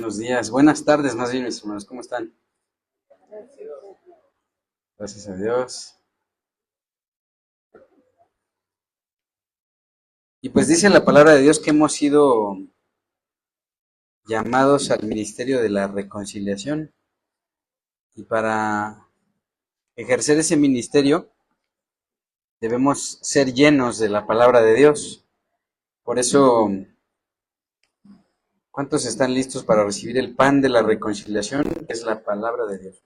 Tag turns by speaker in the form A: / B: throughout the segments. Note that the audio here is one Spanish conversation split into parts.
A: Buenos días, buenas tardes más bien, mis hermanos, ¿cómo están? Gracias a Dios. Y pues dice la palabra de Dios que hemos sido llamados al ministerio de la reconciliación. Y para ejercer ese ministerio debemos ser llenos de la palabra de Dios. Por eso, ¿cuántos están listos para recibir el pan de la reconciliación, que es la palabra de Dios?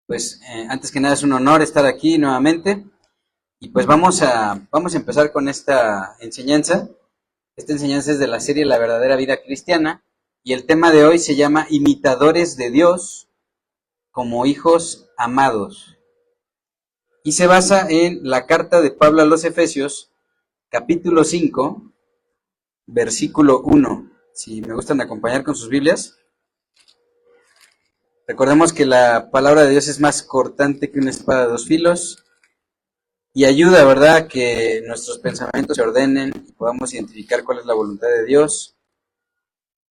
A: Pues antes que nada es un honor estar aquí nuevamente. Y pues vamos a empezar con esta enseñanza. Esta enseñanza es de la serie La verdadera vida cristiana y el tema de hoy se llama Imitadores de Dios como hijos amados. Y se basa en la carta de Pablo a los Efesios, capítulo 5, versículo 1. Si me gustan acompañar con sus Biblias. Recordemos que la palabra de Dios es más cortante que una espada de dos filos. Y ayuda, ¿verdad?, que nuestros pensamientos se ordenen y podamos identificar cuál es la voluntad de Dios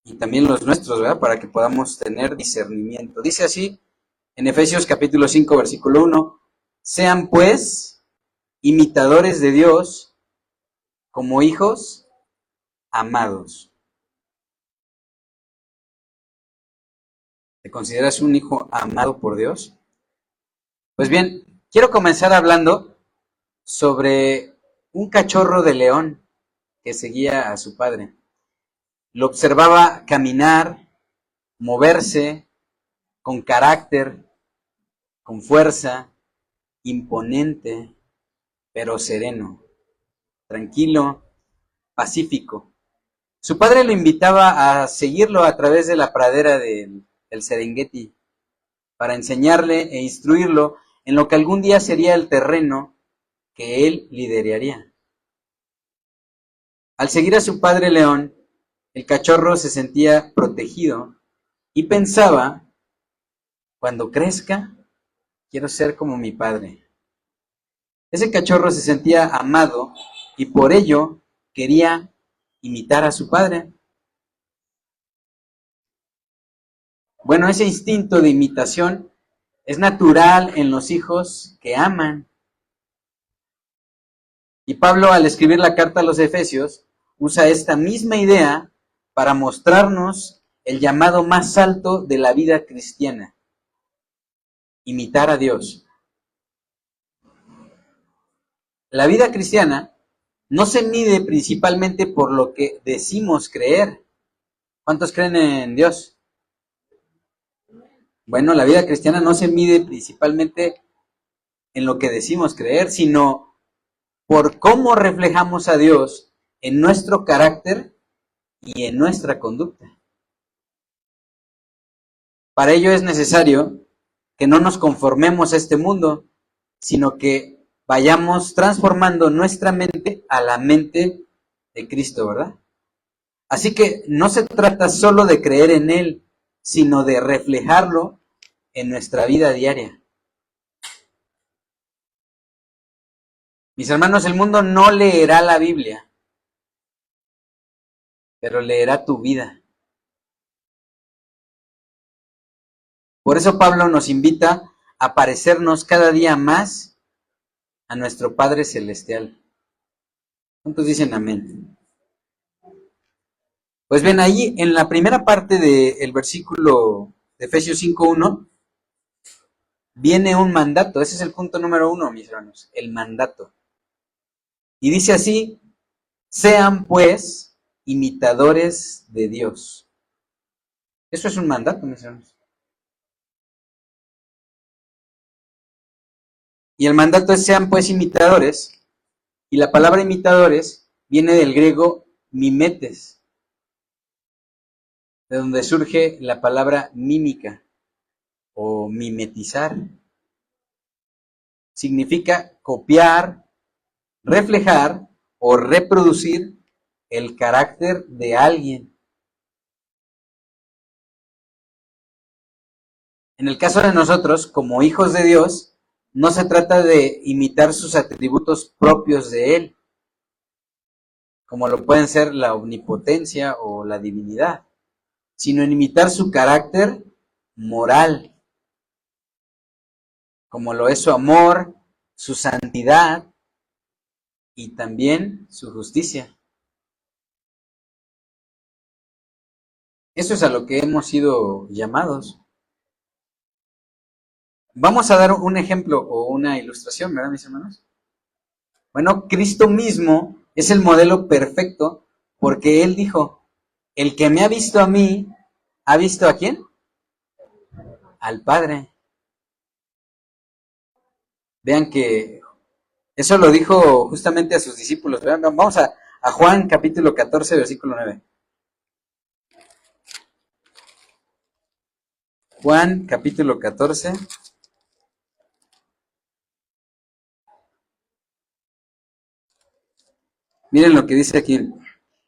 A: y también los nuestros, ¿verdad?, para que podamos tener discernimiento. Dice así en Efesios capítulo 5, versículo 1, sean pues imitadores de Dios como hijos amados. ¿Te consideras un hijo amado por Dios? Pues bien, quiero comenzar hablando sobre un cachorro de león que seguía a su padre. Lo observaba caminar, moverse, con carácter, con fuerza, imponente, pero sereno, tranquilo, pacífico. Su padre lo invitaba a seguirlo a través de la pradera del Serengeti para enseñarle e instruirlo en lo que algún día sería el terreno que él lideraría. Al seguir a su padre león, el cachorro se sentía protegido y pensaba, cuando crezca, quiero ser como mi padre. Ese cachorro se sentía amado y por ello quería imitar a su padre. Bueno, ese instinto de imitación es natural en los hijos que aman. Y Pablo, al escribir la carta a los Efesios, usa esta misma idea para mostrarnos el llamado más alto de la vida cristiana: imitar a Dios. La vida cristiana no se mide principalmente por lo que decimos creer. ¿Cuántos creen en Dios? Bueno, la vida cristiana no se mide principalmente en lo que decimos creer, sino por cómo reflejamos a Dios en nuestro carácter y en nuestra conducta. Para ello es necesario que no nos conformemos a este mundo, sino que vayamos transformando nuestra mente a la mente de Cristo, ¿verdad? Así que no se trata solo de creer en Él, sino de reflejarlo en nuestra vida diaria. Mis hermanos, el mundo no leerá la Biblia, pero leerá tu vida. Por eso Pablo nos invita a parecernos cada día más a nuestro Padre Celestial. ¿Cuántos dicen amén? Pues bien, ahí en la primera parte del versículo de Efesios 5:1 viene un mandato. Ese es el punto número 1, mis hermanos, el mandato. Y dice así: sean pues imitadores de Dios. Eso es un mandato, mis hermanos. Y el mandato es: sean pues imitadores. Y la palabra imitadores viene del griego mimetes, de donde surge la palabra mímica o mimetizar. Significa copiar, reflejar o reproducir el carácter de alguien. En el caso de nosotros, como hijos de Dios, no se trata de imitar sus atributos propios de Él, como lo pueden ser la omnipotencia o la divinidad. sino en imitar su carácter moral, como lo es su amor, su santidad y también su justicia. Eso es a lo que hemos sido llamados. Vamos a dar un ejemplo o una ilustración, ¿verdad, mis hermanos? Bueno, Cristo mismo es el modelo perfecto porque Él dijo, el que me ha visto a mí, ¿ha visto a quién? Al Padre. Vean que eso lo dijo justamente a sus discípulos. Vean, vamos a Juan capítulo 14, versículo 9. Juan capítulo 14. Miren lo que dice aquí.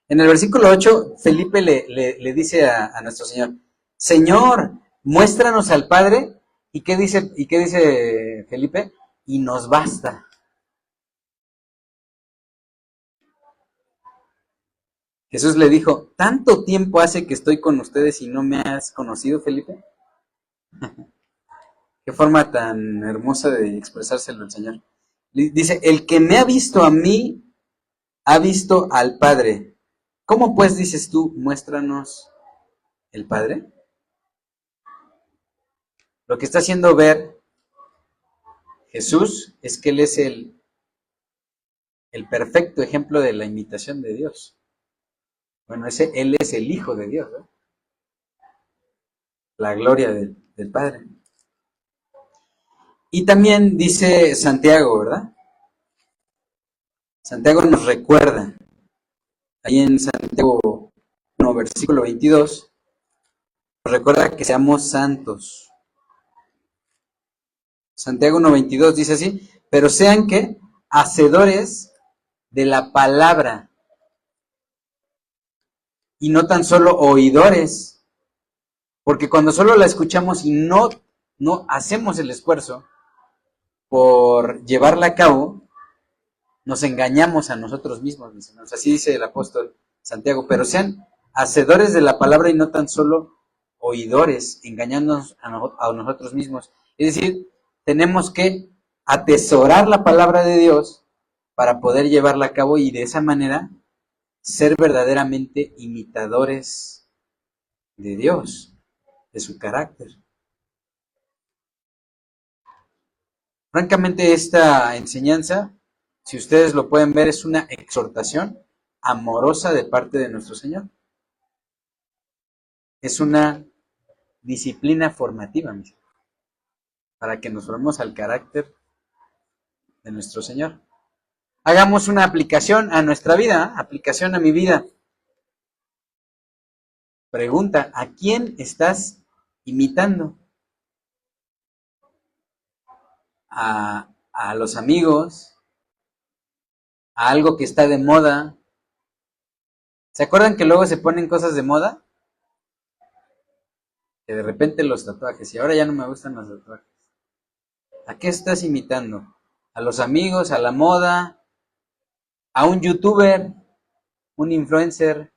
A: En el versículo 8, Felipe le dice a nuestro Señor, Señor, muéstranos al Padre. ¿Y qué dice Felipe? Y nos basta. Jesús le dijo, ¿tanto tiempo hace que estoy con ustedes y no me has conocido, Felipe? Qué forma tan hermosa de expresárselo el Señor. Dice, el que me ha visto a mí, ha visto al Padre. ¿Cómo pues dices tú, muéstranos el Padre? Lo que está haciendo ver Jesús es que Él es el perfecto ejemplo de la imitación de Dios. Bueno, Él es el Hijo de Dios, ¿no? La gloria del Padre. Y también dice Santiago, ¿verdad? Santiago nos recuerda, ahí en Santiago 1, versículo 22, nos recuerda que seamos santos. Santiago 1:22 dice así, pero sean que hacedores de la palabra y no tan solo oidores, porque cuando solo la escuchamos y no hacemos el esfuerzo por llevarla a cabo, nos engañamos a nosotros mismos, mis hermanos. Así dice el apóstol Santiago, pero sean hacedores de la palabra y no tan solo oidores, engañándonos a nosotros mismos. Es decir, tenemos que atesorar la palabra de Dios para poder llevarla a cabo y de esa manera ser verdaderamente imitadores de Dios, de su carácter. Francamente, esta enseñanza, si ustedes lo pueden ver, es una exhortación amorosa de parte de nuestro Señor. Es una disciplina formativa, para que nos formemos al carácter de nuestro Señor. Hagamos una aplicación a nuestra vida, aplicación a mi vida. Pregunta, ¿a quién estás imitando? ¿A los amigos? ¿A algo que está de moda? ¿Se acuerdan que luego se ponen cosas de moda? Que de repente los tatuajes, y ahora ya no me gustan los tatuajes. ¿A qué estás imitando? ¿A los amigos? ¿A la moda? ¿A un youtuber? ¿Un influencer?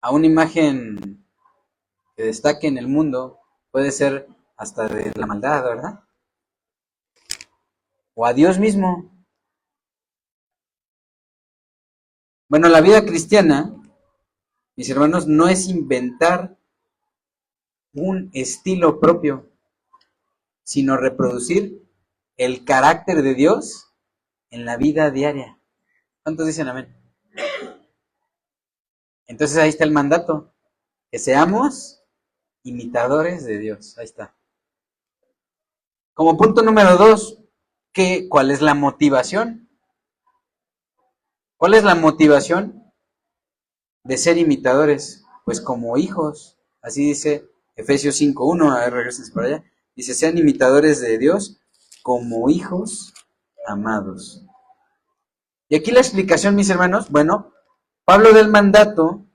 A: ¿A una imagen que destaque en el mundo? Puede ser hasta de la maldad, ¿verdad? ¿O a Dios mismo? Bueno, la vida cristiana, mis hermanos, no es inventar un estilo propio, sino reproducir el carácter de Dios en la vida diaria. ¿Cuántos dicen amén? Entonces ahí está el mandato, que seamos imitadores de Dios. Ahí está. Como punto número 2, ¿cuál es la motivación? ¿Cuál es la motivación de ser imitadores? Pues como hijos. Así dice Efesios 5:1, a ver, regresen para allá. Dice, sean imitadores de Dios como hijos amados. Y aquí la explicación, mis hermanos, bueno, Pablo da el mandato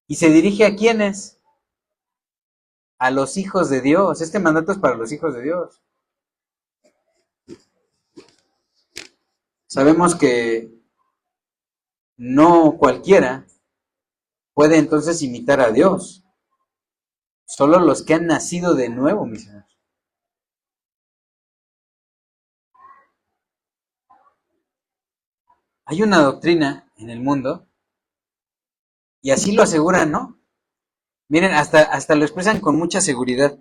A: y se dirige a quiénes? A los hijos de Dios. Este mandato es para los hijos de Dios. Sabemos que no cualquiera puede entonces imitar a Dios. Solo los que han nacido de nuevo, mis hermanos. Hay una doctrina en el mundo, y así lo aseguran, ¿no? Miren, hasta lo expresan con mucha seguridad.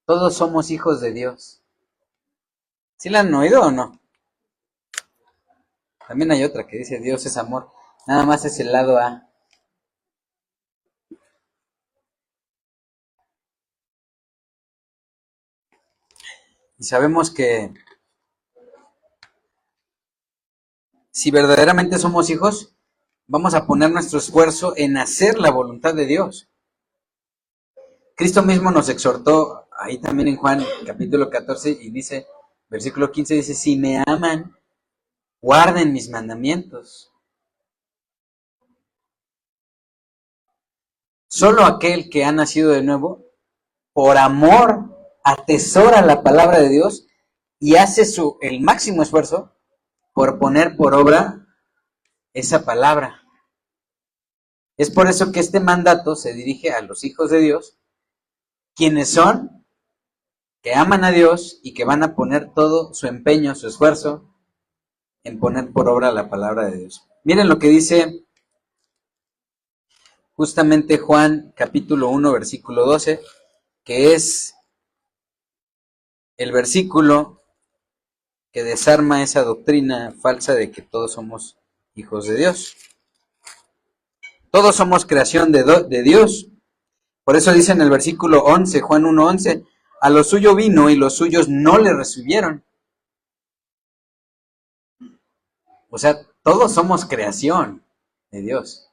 A: Todos somos hijos de Dios. ¿Sí la han oído o no? También hay otra que dice Dios es amor. Nada más es el lado A. Y sabemos que si verdaderamente somos hijos, vamos a poner nuestro esfuerzo en hacer la voluntad de Dios. Cristo mismo nos exhortó, ahí también en Juan capítulo 14, y dice, versículo 15, dice, si me aman, guarden mis mandamientos. Solo aquel que ha nacido de nuevo, por amor, atesora la palabra de Dios y hace el máximo esfuerzo por poner por obra esa palabra. Es por eso que este mandato se dirige a los hijos de Dios, quienes son, que aman a Dios y que van a poner todo su empeño, su esfuerzo, en poner por obra la palabra de Dios. Miren lo que dice justamente Juan capítulo 1, versículo 12, que es el versículo que desarma esa doctrina falsa de que todos somos hijos de Dios. Todos somos creación de Dios. Por eso dice en el versículo 11, Juan 1:11, a lo suyo vino y los suyos no le recibieron. O sea, todos somos creación de Dios.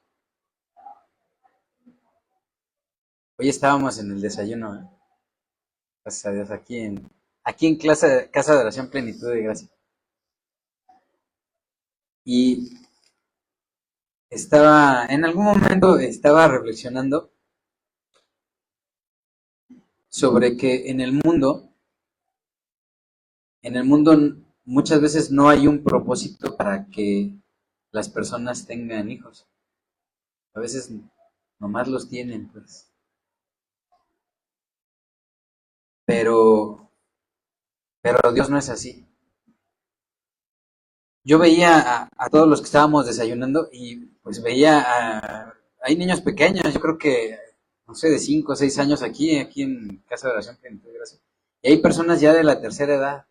A: Hoy estábamos en el desayuno, ¿eh? Gracias a Dios, aquí en Casa de Oración Plenitud de Gracia. Y en algún momento estaba reflexionando sobre que en el mundo muchas veces no hay un propósito para que las personas tengan hijos. A veces nomás los tienen, pues. Pero Dios no es así. Yo veía a todos los que estábamos desayunando y pues hay niños pequeños, yo creo que, no sé, de 5 o 6 años aquí en Casa de Oración Plenitud de Gracia. Y hay personas ya de la tercera edad.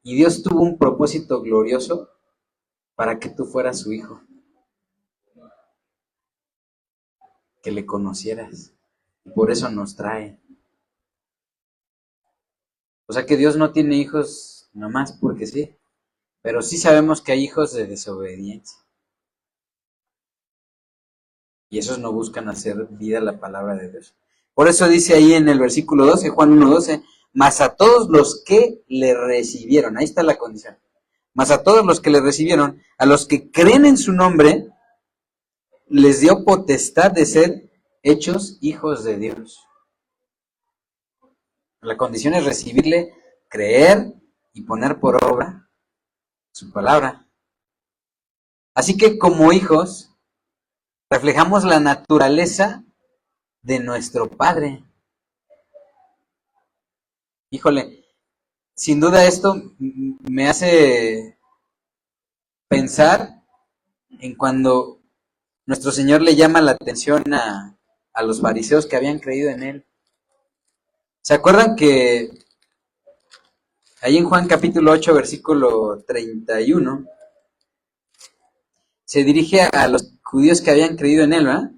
A: Y Dios tuvo un propósito glorioso para que tú fueras su hijo. Que le conocieras. Y por eso nos trae. O sea que Dios no tiene hijos nomás porque sí. Pero sí sabemos que hay hijos de desobediencia. Y esos no buscan hacer vida la palabra de Dios. Por eso dice ahí en el versículo 12, Juan 1:12, mas a todos los que le recibieron, ahí está la condición, mas a todos los que le recibieron, a los que creen en su nombre, les dio potestad de ser hechos hijos de Dios. La condición es recibirle, creer y poner por obra su palabra. Así que como hijos, reflejamos la naturaleza de nuestro Padre. Híjole, sin duda esto me hace pensar en cuando nuestro Señor le llama la atención a los fariseos que habían creído en Él. ¿Se acuerdan que ahí en Juan capítulo 8, versículo 31, se dirige a los judíos que habían creído en Él, ¿verdad?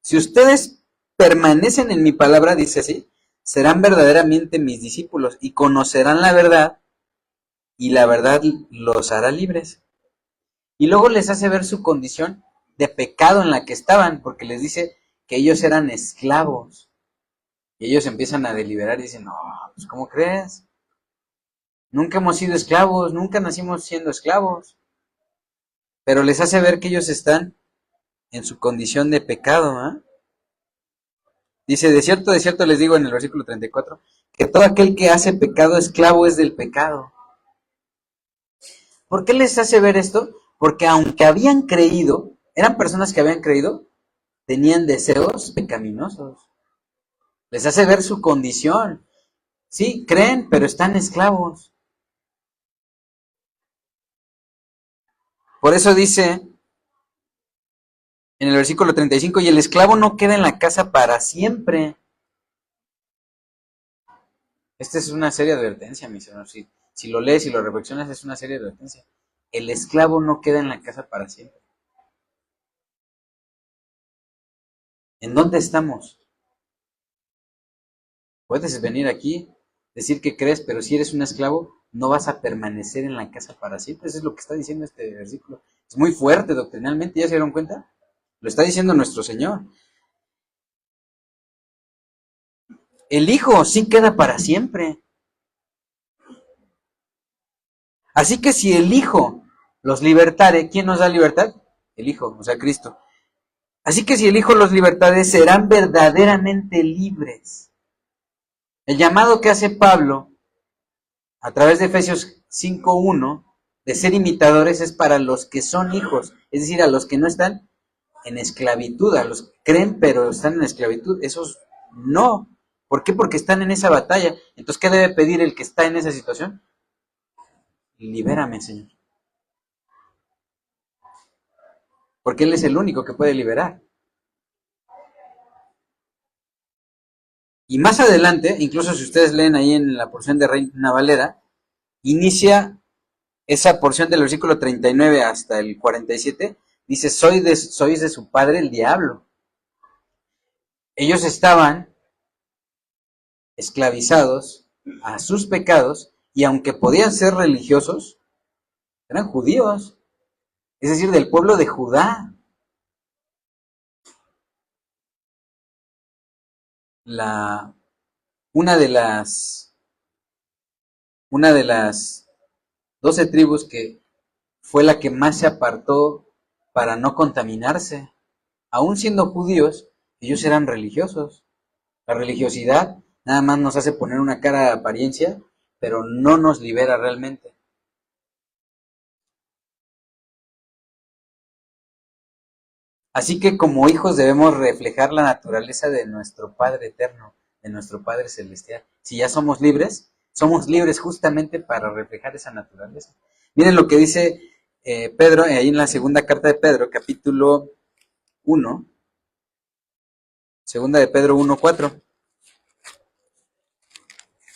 A: Si ustedes permanecen en mi palabra, dice así, serán verdaderamente mis discípulos y conocerán la verdad y la verdad los hará libres. Y luego les hace ver su condición de pecado en la que estaban, porque les dice que ellos eran esclavos. Y ellos empiezan a deliberar y dicen, no, pues ¿cómo crees? Nunca hemos sido esclavos, nunca nacimos siendo esclavos. Pero les hace ver que ellos están en su condición de pecado, ¿eh? Dice, de cierto les digo en el versículo 34, que todo aquel que hace pecado esclavo es del pecado. ¿Por qué les hace ver esto? Porque aunque habían creído, eran personas que habían creído, tenían deseos pecaminosos. Les hace ver su condición. Sí, creen, pero están esclavos. Por eso dice en el versículo 35, y el esclavo no queda en la casa para siempre. Esta es una seria advertencia, mis hermanos. Si lo lees y lo reflexionas, es una seria advertencia. El esclavo no queda en la casa para siempre. ¿En dónde estamos? Puedes venir aquí, decir que crees, pero si eres un esclavo, no vas a permanecer en la casa para siempre. Eso es lo que está diciendo este versículo. Es muy fuerte doctrinalmente, ¿ya se dieron cuenta? Lo está diciendo nuestro Señor. El Hijo sí queda para siempre. Así que si el Hijo los libertare, ¿quién nos da libertad? El Hijo, o sea, Cristo. Así que si el Hijo los libertare, serán verdaderamente libres. El llamado que hace Pablo a través de Efesios 5:1 de ser imitadores es para los que son hijos, es decir, a los que no están en esclavitud, a los que creen pero están en esclavitud, esos no. ¿Por qué? Porque están en esa batalla. Entonces, ¿qué debe pedir el que está en esa situación? Libérame, Señor. Porque Él es el único que puede liberar. Y más adelante, incluso si ustedes leen ahí en la porción de Reina Valera, inicia esa porción del versículo 39 hasta el 47, dice, sois de su padre el diablo. Ellos estaban esclavizados a sus pecados y aunque podían ser religiosos, eran judíos, es decir, del pueblo de Judá. La, una de las 12 tribus que fue la que más se apartó para no contaminarse. Aún siendo judíos, ellos eran religiosos. La religiosidad nada más nos hace poner una cara de apariencia, pero no nos libera realmente. Así que como hijos debemos reflejar la naturaleza de nuestro Padre eterno, de nuestro Padre celestial. Si ya somos libres justamente para reflejar esa naturaleza. Miren lo que dice Pedro, ahí en la segunda carta de Pedro, capítulo 1, segunda de Pedro 1:4.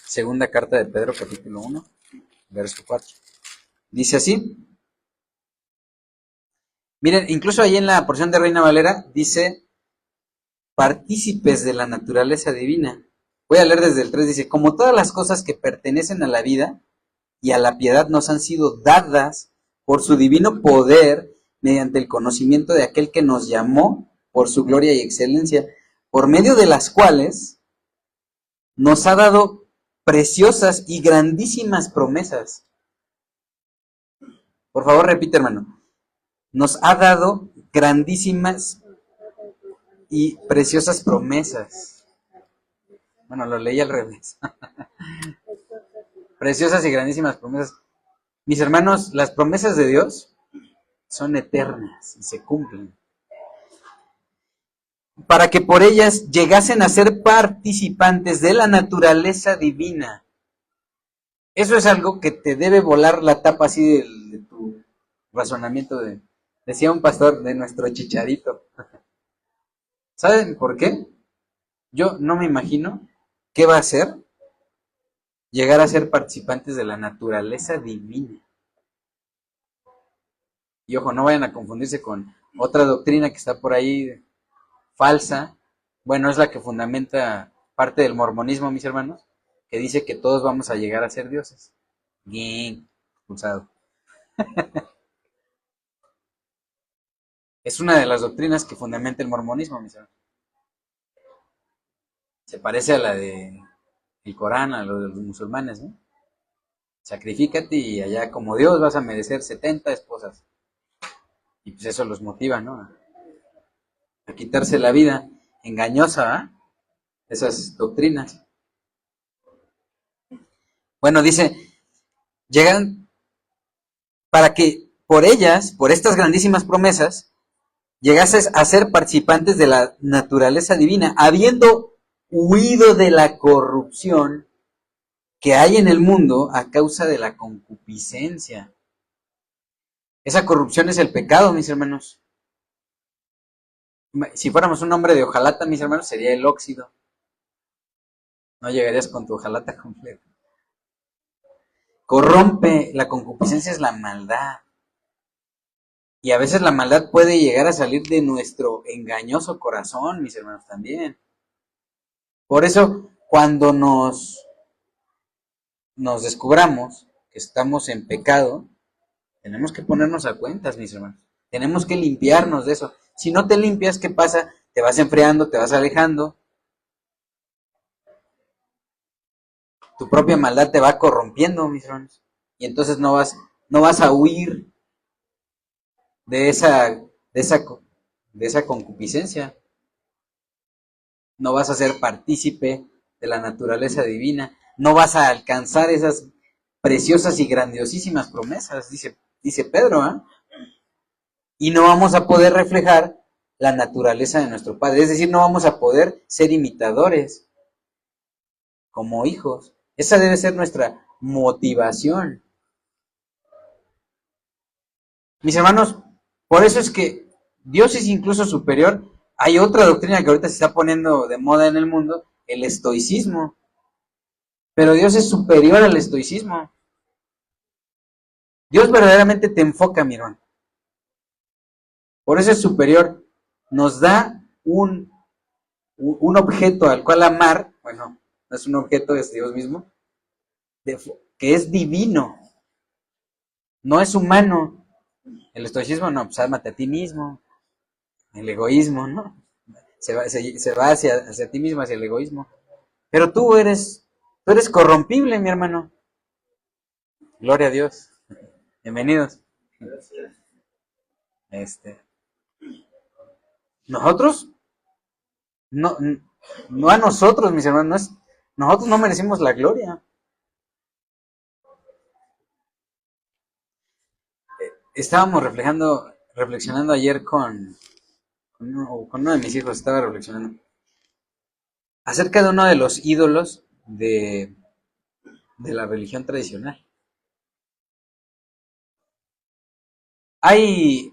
A: Segunda carta de Pedro, capítulo 1, verso 4. Dice así. Miren, incluso ahí en la porción de Reina Valera dice, partícipes de la naturaleza divina. Voy a leer desde el 3, dice, como todas las cosas que pertenecen a la vida y a la piedad nos han sido dadas por su divino poder mediante el conocimiento de aquel que nos llamó por su gloria y excelencia, por medio de las cuales nos ha dado preciosas y grandísimas promesas. Por favor, repite, hermano. Nos ha dado grandísimas y preciosas promesas. Bueno, lo leí al revés. Preciosas y grandísimas promesas. Mis hermanos, las promesas de Dios son eternas y se cumplen. Para que por ellas llegasen a ser participantes de la naturaleza divina. Eso es algo que te debe volar la tapa así de tu razonamiento. Decía un pastor de nuestro Chicharito. ¿Saben por qué? Yo no me imagino qué va a hacer llegar a ser participantes de la naturaleza divina. Y ojo, no vayan a confundirse con otra doctrina que está por ahí falsa. Bueno, es la que fundamenta parte del mormonismo, mis hermanos, que dice que todos vamos a llegar a ser dioses. Bien, expulsado. Es una de las doctrinas que fundamenta el mormonismo, mis hermanos. Se parece a la de el Corán, a lo de los musulmanes, ¿no? Sacrifícate y allá como Dios vas a merecer 70 esposas. Y pues eso los motiva, ¿no? A quitarse la vida. Engañosa, ¿eh? Esas doctrinas. Bueno, dice, llegan para que por ellas, por estas grandísimas promesas, llegases a ser participantes de la naturaleza divina, habiendo huido de la corrupción que hay en el mundo a causa de la concupiscencia. Esa corrupción es el pecado, mis hermanos. Si fuéramos un hombre de hojalata, mis hermanos, sería el óxido. No llegarías con tu hojalata completa. Corrompe, la concupiscencia es la maldad. Y a veces la maldad puede llegar a salir de nuestro engañoso corazón, mis hermanos, también. Por eso, cuando nos descubramos que estamos en pecado, tenemos que ponernos a cuentas, mis hermanos. Tenemos que limpiarnos de eso. Si no te limpias, ¿qué pasa? Te vas enfriando, te vas alejando. Tu propia maldad te va corrompiendo, mis hermanos. Y entonces no vas a huir de esa concupiscencia. No vas a ser partícipe de la naturaleza divina. No vas a alcanzar esas preciosas y grandiosísimas promesas, dice Pedro, ¿eh? Y no vamos a poder reflejar la naturaleza de nuestro Padre. Es decir, no vamos a poder ser imitadores como hijos. Esa debe ser nuestra motivación. Mis hermanos, por eso es que Dios es incluso superior. Hay otra doctrina que ahorita se está poniendo de moda en el mundo, el estoicismo. Pero Dios es superior al estoicismo. Dios verdaderamente te enfoca, mi hermano. Por eso es superior. Nos da un objeto al cual amar. Bueno, no es un objeto, es Dios mismo. Que es divino. No es humano. El estoicismo no, pues ámate a ti mismo. El egoísmo, ¿no? Se va hacia ti mismo, hacia el egoísmo. Pero tú eres corrompible, mi hermano. Gloria a Dios. Bienvenidos. Nosotros, no, no a nosotros, mis hermanos, nosotros no merecemos la gloria. Estábamos reflexionando ayer con uno de mis hijos, estaba reflexionando acerca de uno de los ídolos de la religión tradicional. Hay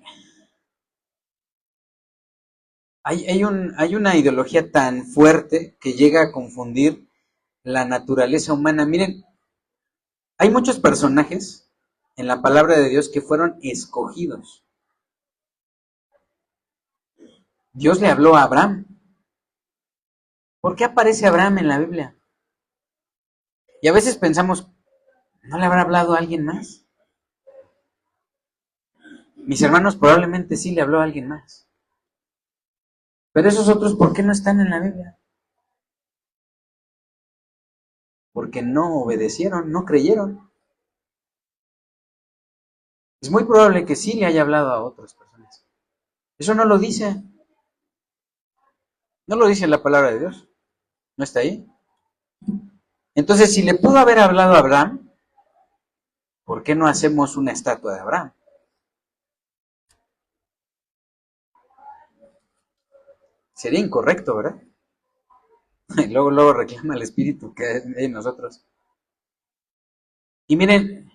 A: una ideología tan fuerte que llega a confundir la naturaleza humana. Miren, hay muchos personajes en la palabra de Dios que fueron escogidos. Dios le habló a Abraham. ¿Por qué aparece Abraham en la Biblia? Y a veces pensamos, ¿no le habrá hablado a alguien más? Mis hermanos, probablemente sí le habló a alguien más. Pero esos otros, ¿por qué no están en la Biblia? Porque no obedecieron, no creyeron. Es muy probable que sí le haya hablado a otras personas. Eso no lo dice. No lo dice la palabra de Dios. ¿No está ahí? Entonces, si le pudo haber hablado a Abraham, ¿por qué no hacemos una estatua de Abraham? Sería incorrecto, ¿verdad? Y luego reclama el espíritu que hay en nosotros. Y miren,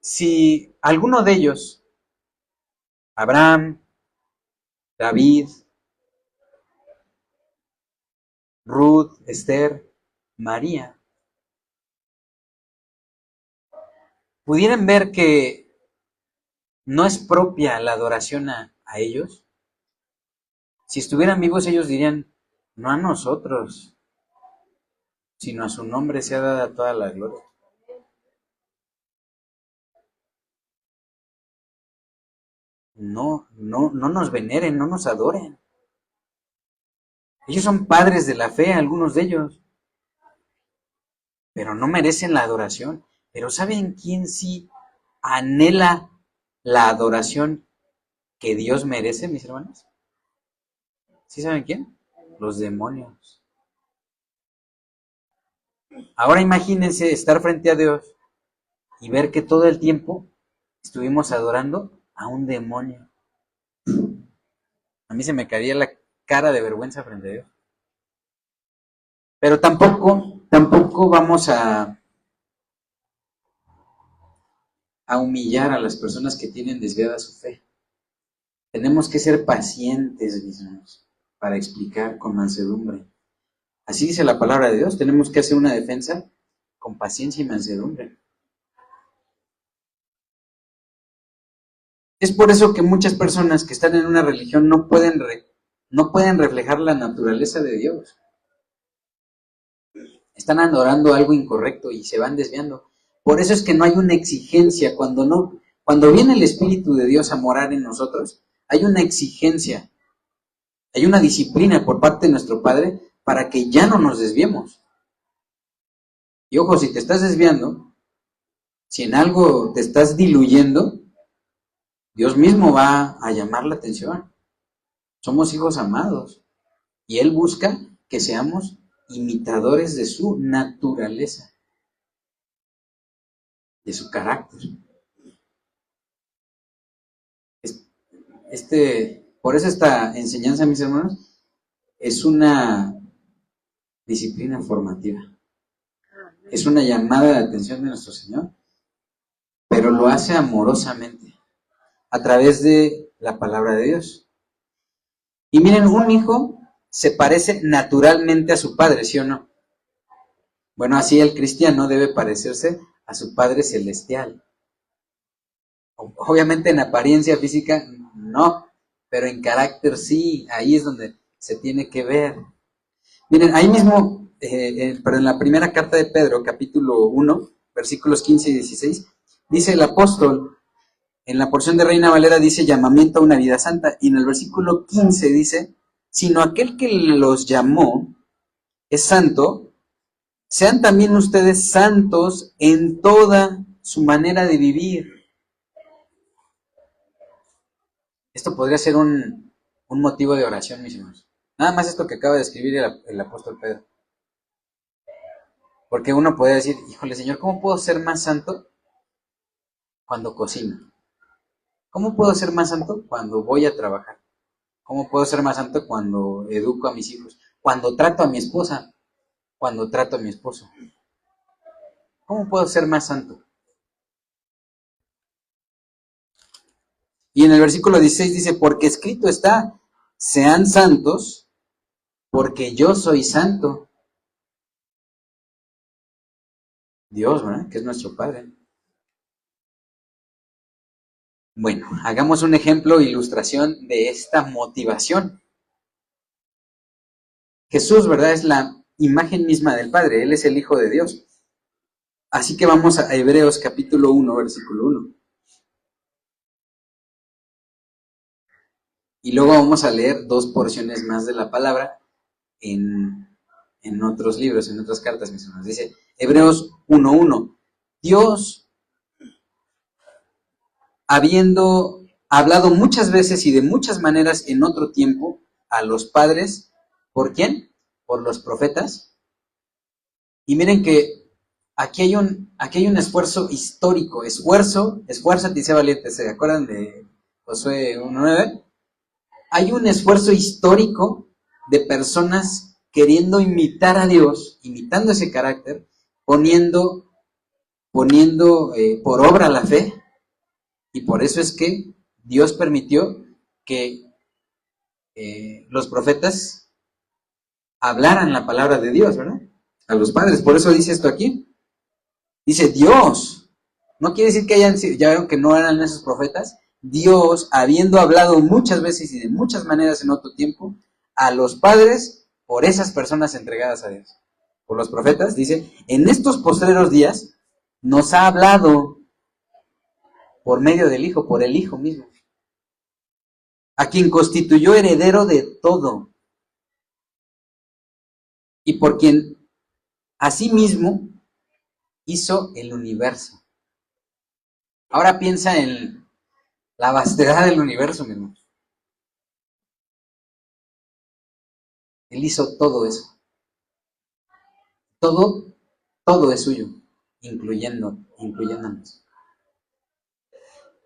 A: si alguno de ellos, Abraham, David, Ruth, Esther, María, pudieran ver que no es propia la adoración a ellos, si estuvieran vivos ellos dirían, no a nosotros, sino a su nombre sea dada toda la gloria. No nos veneren, no nos adoren. Ellos son padres de la fe, algunos de ellos, pero no merecen la adoración. Pero ¿saben quién sí anhela la adoración que Dios merece, mis hermanos? ¿Sí saben quién? Los demonios. Ahora imagínense estar frente a Dios y ver que todo el tiempo estuvimos adorando a un demonio. A mí se me caería la cara de vergüenza frente a Dios. Pero tampoco vamos a humillar a las personas que tienen desviada su fe. Tenemos que ser pacientes, mis hermanos, para explicar con mansedumbre. Así dice la palabra de Dios, tenemos que hacer una defensa con paciencia y mansedumbre. Es por eso que muchas personas que están en una religión no pueden reflejar la naturaleza de Dios. Están adorando algo incorrecto y se van desviando. Por eso es que no hay una exigencia. Cuando viene el Espíritu de Dios a morar en nosotros, hay una exigencia, hay una disciplina por parte de nuestro Padre para que ya no nos desviemos. Y ojo, si te estás desviando, si en algo te estás diluyendo, Dios mismo va a llamar la atención. Somos hijos amados y Él busca que seamos imitadores de su naturaleza, de su carácter. Por eso esta enseñanza, mis hermanos, es una disciplina formativa. Es una llamada de atención de nuestro Señor, pero lo hace amorosamente, a través de la palabra de Dios. Y miren, un hijo se parece naturalmente a su padre, ¿sí o no? Bueno, así el cristiano debe parecerse a su Padre Celestial. Obviamente en apariencia física no, pero en carácter sí, ahí es donde se tiene que ver. Miren, ahí mismo, pero en la primera carta de Pedro, capítulo 1, versículos 15 y 16, dice el apóstol, en la porción de Reina Valera dice llamamiento a una vida santa, y en el versículo 15 dice, sino aquel que los llamó es santo, sean también ustedes santos en toda su manera de vivir. Esto podría ser un motivo de oración, mis hermanos. Nada más esto que acaba de escribir el apóstol Pedro. Porque uno podría decir, híjole Señor, ¿cómo puedo ser más santo cuando cocino? ¿Cómo puedo ser más santo cuando voy a trabajar? ¿Cómo puedo ser más santo cuando educo a mis hijos? Cuando trato a mi esposa, cuando trato a mi esposo. ¿Cómo puedo ser más santo? Y en el versículo 16 dice, porque escrito está, sean santos, porque yo soy santo. Dios, ¿verdad? Que es nuestro Padre. Bueno, hagamos un ejemplo, ilustración de esta motivación. Jesús, ¿verdad? Es la imagen misma del Padre, Él es el Hijo de Dios. Así que vamos a Hebreos capítulo 1, versículo 1. Y luego vamos a leer dos porciones más de la palabra en otros libros, en otras cartas, mis hermanos. Dice Hebreos 1:1. Dios, habiendo hablado muchas veces y de muchas maneras en otro tiempo a los padres, ¿por quién? Por los profetas. Y miren que aquí hay un esfuerzo histórico, esfuérzate y sé valiente, ¿se acuerdan de Josué 1:9? Hay un esfuerzo histórico de personas queriendo imitar a Dios, imitando ese carácter, poniendo por obra la fe, y por eso es que Dios permitió que los profetas hablaran la palabra de Dios, ¿verdad? A los padres, por eso dice esto aquí. Dice Dios, no quiere decir que ya vieron que no eran esos profetas. Dios, habiendo hablado muchas veces y de muchas maneras en otro tiempo, a los padres por esas personas entregadas a Dios. Por los profetas, dice, en estos postreros días nos ha hablado por medio del Hijo, por el Hijo mismo, a quien constituyó heredero de todo y por quien asimismo hizo el universo. Ahora piensa en la vastedad del universo, mi hermano. Él hizo todo eso. Todo es suyo, incluyéndonos.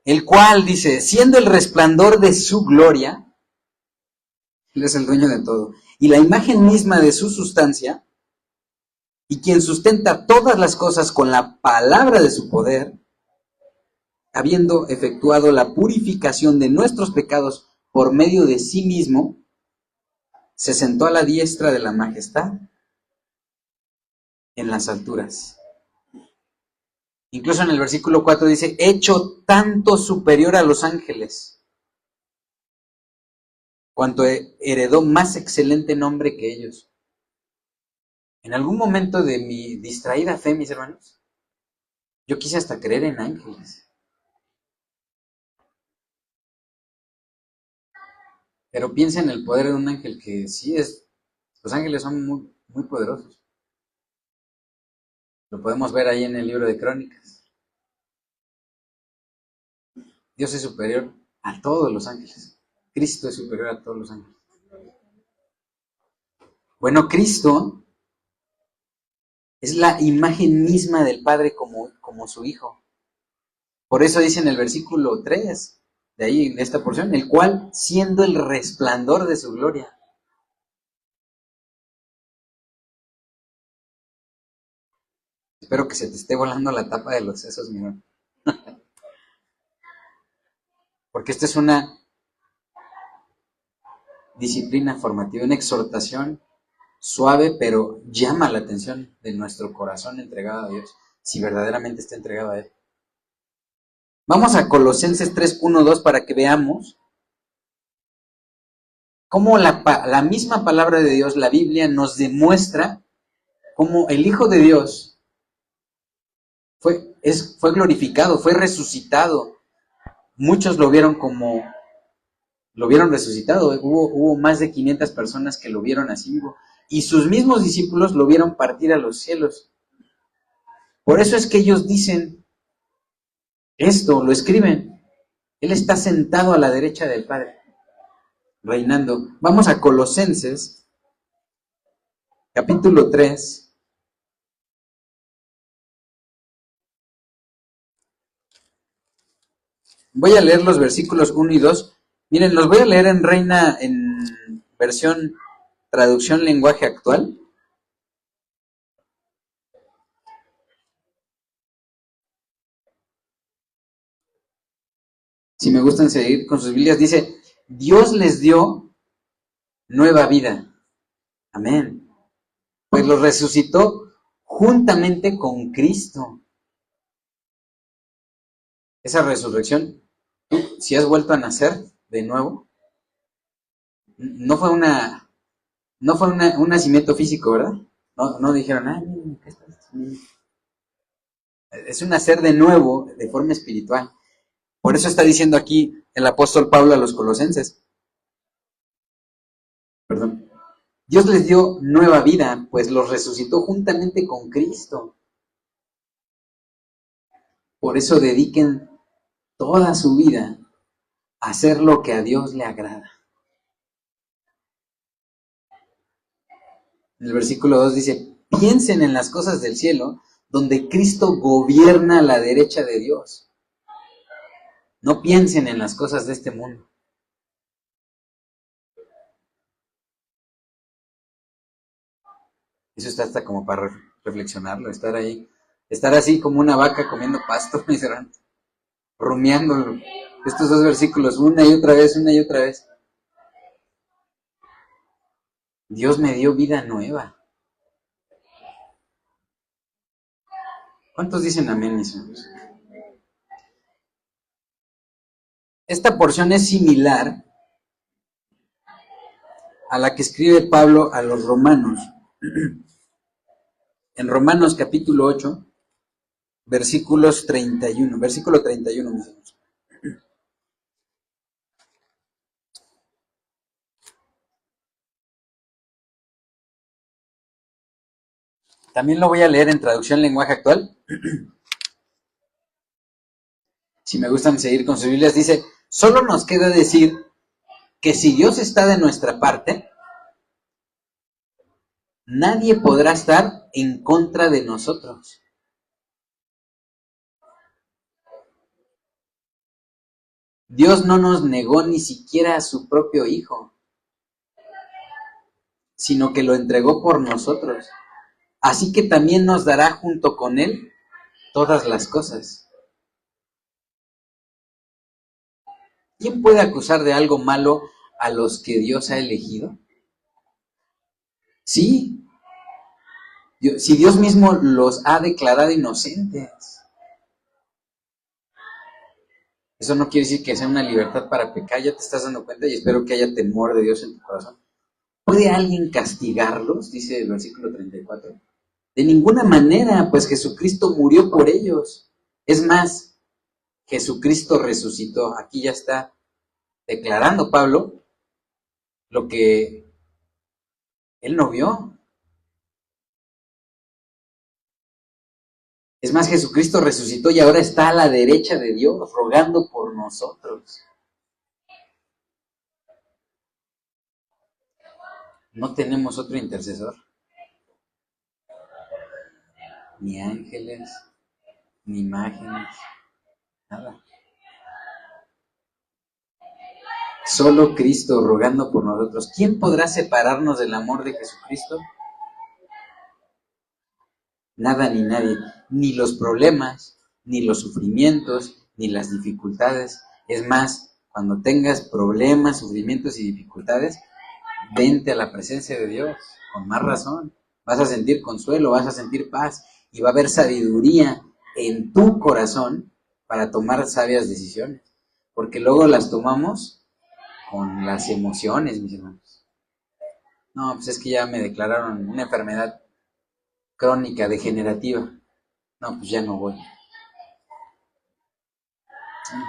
A: El cual, dice, siendo el resplandor de su gloria Él es el dueño de todo. Y la imagen misma de su sustancia, y quien sustenta todas las cosas con la palabra de su poder, habiendo efectuado la purificación de nuestros pecados por medio de sí mismo, se sentó a la diestra de la majestad en las alturas. Incluso en el versículo 4 dice, hecho tanto superior a los ángeles, cuanto heredó más excelente nombre que ellos. En algún momento de mi distraída fe, mis hermanos, yo quise hasta creer en ángeles. Pero piensa en el poder de un ángel que sí es, los ángeles son muy, muy poderosos. Lo podemos ver ahí en el libro de Crónicas. Dios es superior a todos los ángeles. Cristo es superior a todos los ángeles. Bueno, Cristo es la imagen misma del Padre como su Hijo. Por eso dice en el versículo 3, de ahí en esta porción, el cual siendo el resplandor de su gloria. Espero que se te esté volando la tapa de los sesos, mi hermano. Porque esta es una disciplina formativa, una exhortación suave, pero llama la atención de nuestro corazón entregado a Dios, si verdaderamente está entregado a Él. Vamos a Colosenses 3:1-2 para que veamos cómo la misma palabra de Dios, la Biblia, nos demuestra cómo el Hijo de Dios fue glorificado, fue resucitado. Muchos lo vieron resucitado. Hubo más de 500 personas que lo vieron así vivo. Y sus mismos discípulos lo vieron partir a los cielos. Por eso es que ellos dicen esto, lo escriben. Él está sentado a la derecha del Padre, reinando. Vamos a Colosenses, capítulo 3. Voy a leer los versículos 1 y 2. Miren, los voy a leer en versión traducción lenguaje actual. Si me gustan seguir con sus Biblias, dice, Dios les dio nueva vida. Amén. Pues los resucitó juntamente con Cristo. Esa resurrección, tú, si has vuelto a nacer de nuevo, no fue un nacimiento físico, ¿verdad? No dijeron, miren, ¿qué está? Es un nacer de nuevo de forma espiritual. Por eso está diciendo aquí el apóstol Pablo a los colosenses. Perdón. Dios les dio nueva vida, pues los resucitó juntamente con Cristo. Por eso dediquen toda su vida a hacer lo que a Dios le agrada. En el versículo 2 dice, piensen en las cosas del cielo, donde Cristo gobierna a la derecha de Dios. No piensen en las cosas de este mundo. Eso está hasta como para reflexionarlo, estar así como una vaca comiendo pasto, mis hermanos, rumiando estos dos versículos una y otra vez, una y otra vez. Dios me dio vida nueva. ¿Cuántos dicen amén, mis hermanos? Esta porción es similar a la que escribe Pablo a los romanos. En Romanos capítulo 8, versículo 31, mis hermanos. También lo voy a leer en traducción lenguaje actual. Si me gustan seguir con sus Biblias, dice, solo nos queda decir que si Dios está de nuestra parte, nadie podrá estar en contra de nosotros. Dios no nos negó ni siquiera a su propio Hijo. sino que lo entregó por nosotros. Así que también nos dará junto con Él todas las cosas. ¿Quién puede acusar de algo malo a los que Dios ha elegido? Sí, si Dios mismo los ha declarado inocentes. Eso no quiere decir que sea una libertad para pecar, ya te estás dando cuenta y espero que haya temor de Dios en tu corazón. ¿Puede alguien castigarlos? Dice el versículo 34. De ninguna manera, pues Jesucristo murió por ellos. Es más, Jesucristo resucitó. Aquí ya está declarando Pablo lo que él no vio. Es más, Jesucristo resucitó y ahora está a la derecha de Dios, rogando por nosotros. No tenemos otro intercesor. Ni ángeles, ni imágenes, nada. Solo Cristo rogando por nosotros. ¿Quién podrá separarnos del amor de Jesucristo? Nada ni nadie. Ni los problemas, ni los sufrimientos, ni las dificultades. Es más, cuando tengas problemas, sufrimientos y dificultades, vente a la presencia de Dios, con más razón. Vas a sentir consuelo, vas a sentir paz y va a haber sabiduría en tu corazón para tomar sabias decisiones. Porque luego las tomamos con las emociones, mis hermanos. No, pues es que ya me declararon una enfermedad crónica, degenerativa. No, pues ya no voy.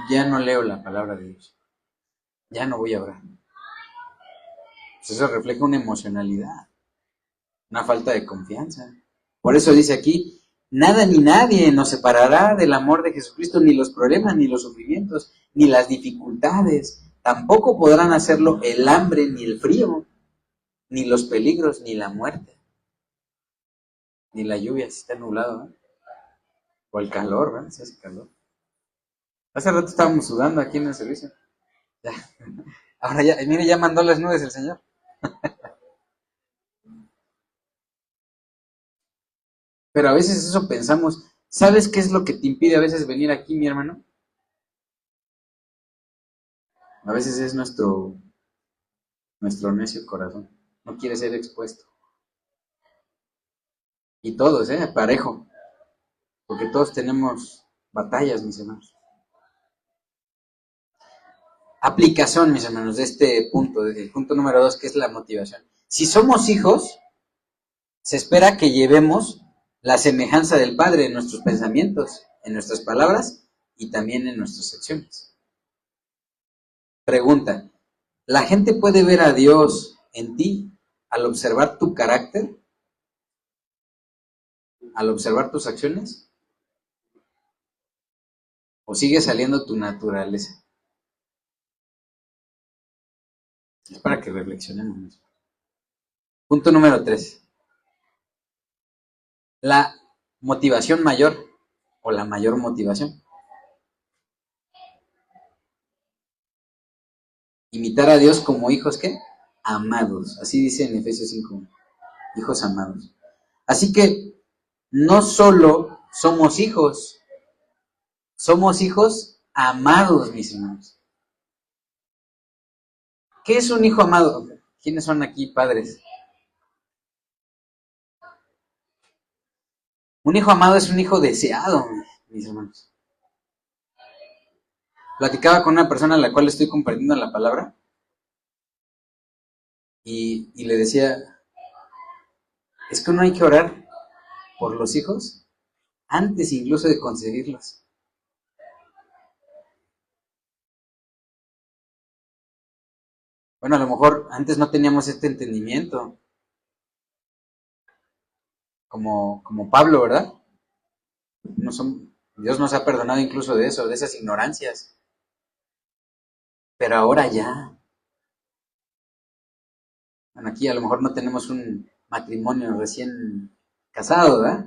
A: Ya no leo la palabra de Dios. Ya no voy a orar. Pues eso refleja una emocionalidad, una falta de confianza. Por eso dice aquí, nada ni nadie nos separará del amor de Jesucristo, ni los problemas, ni los sufrimientos, ni las dificultades. Tampoco podrán hacerlo el hambre, ni el frío, ni los peligros, ni la muerte, ni la lluvia, si está nublado, ¿eh? O el calor, ¿verdad? Si hace calor. Hace rato estábamos sudando aquí en el servicio. Ya. Ahora ya, mire, ya mandó las nubes el Señor. Pero a veces eso pensamos. ¿Sabes qué es lo que te impide a veces venir aquí, mi hermano? A veces es nuestro necio corazón. No quiere ser expuesto. Y todos, parejo. Porque todos tenemos batallas, mis hermanos. Aplicación, mis hermanos, de este punto, del punto número 2, que es la motivación. Si somos hijos, se espera que llevemos la semejanza del Padre en nuestros pensamientos, en nuestras palabras y también en nuestras acciones. Pregunta, ¿la gente puede ver a Dios en ti al observar tu carácter? ¿Al observar tus acciones? ¿O sigue saliendo tu naturaleza? Es para que reflexionemos. Punto número 3. La motivación mayor o la mayor motivación. Imitar a Dios como hijos, ¿qué? Amados. Así dice en Efesios 5. Hijos amados. Así que no solo somos hijos amados, mis hermanos. ¿Qué es un hijo amado? ¿Quiénes son aquí padres? Un hijo amado es un hijo deseado, mis hermanos. Platicaba con una persona a la cual estoy compartiendo la palabra y le decía, es que uno hay que orar por los hijos antes incluso de concebirlos. Bueno, a lo mejor antes no teníamos este entendimiento, como Pablo, ¿verdad? No son, Dios nos ha perdonado incluso de eso, de esas ignorancias. Pero ahora ya. Bueno, aquí a lo mejor no tenemos un matrimonio recién casado, ¿verdad?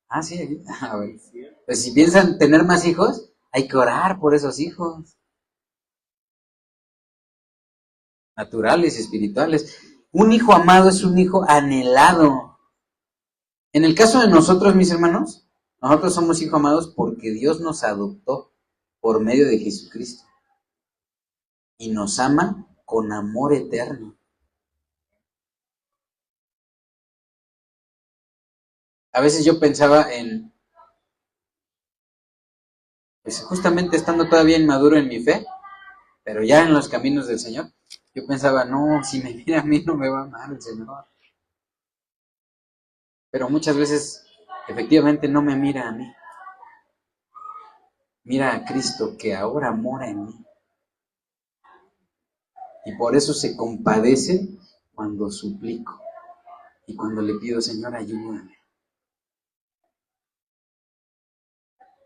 A: Ah, sí, aquí. A ver. Pues si piensan tener más hijos, hay que orar por esos hijos. Naturales y espirituales. Un hijo amado es un hijo anhelado. En el caso de nosotros, mis hermanos, nosotros somos hijos amados porque Dios nos adoptó por medio de Jesucristo y nos ama con amor eterno. A veces yo pensaba en, pues justamente estando todavía inmaduro en mi fe, pero ya en los caminos del Señor, yo pensaba, no, si me mira a mí no me va a amar el Señor. Pero muchas veces, efectivamente, no me mira a mí. Mira a Cristo que ahora mora en mí. Y por eso se compadece cuando suplico y cuando le pido, Señor, ayúdame.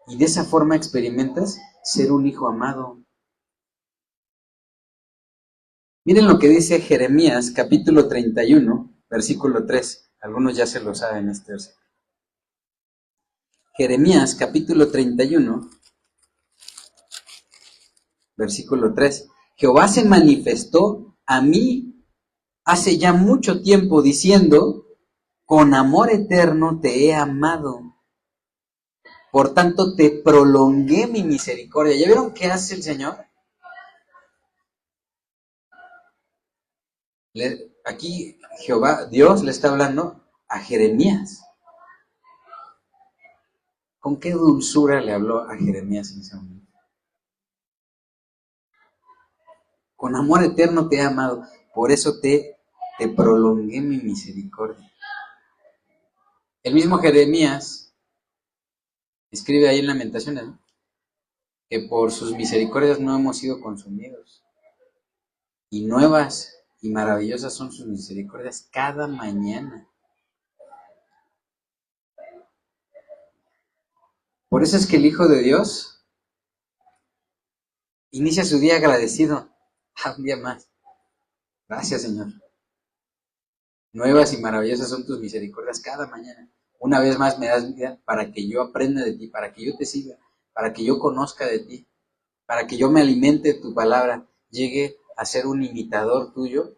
A: Y de esa forma experimentas ser un hijo amado. Miren lo que dice Jeremías, capítulo 31, versículo 3. Algunos ya se lo saben este versículo. Jeremías, capítulo 31, versículo 3. Jehová se manifestó a mí hace ya mucho tiempo diciendo, con amor eterno te he amado. Por tanto te prolongué mi misericordia. ¿Ya vieron qué hace el Señor? Aquí Jehová, Dios le está hablando a Jeremías. ¿Con qué dulzura le habló a Jeremías en ese momento? Con amor eterno te he amado, por eso te prolongué mi misericordia. El mismo Jeremías escribe ahí en Lamentaciones, ¿no?, que por sus misericordias no hemos sido consumidos. Y nuevas y maravillosas son sus misericordias cada mañana. Por eso es que el Hijo de Dios inicia su día agradecido. Un día más. Gracias, Señor. Nuevas y maravillosas son tus misericordias cada mañana. Una vez más me das vida para que yo aprenda de ti, para que yo te siga, para que yo conozca de ti, para que yo me alimente de tu palabra, llegue a ser un imitador tuyo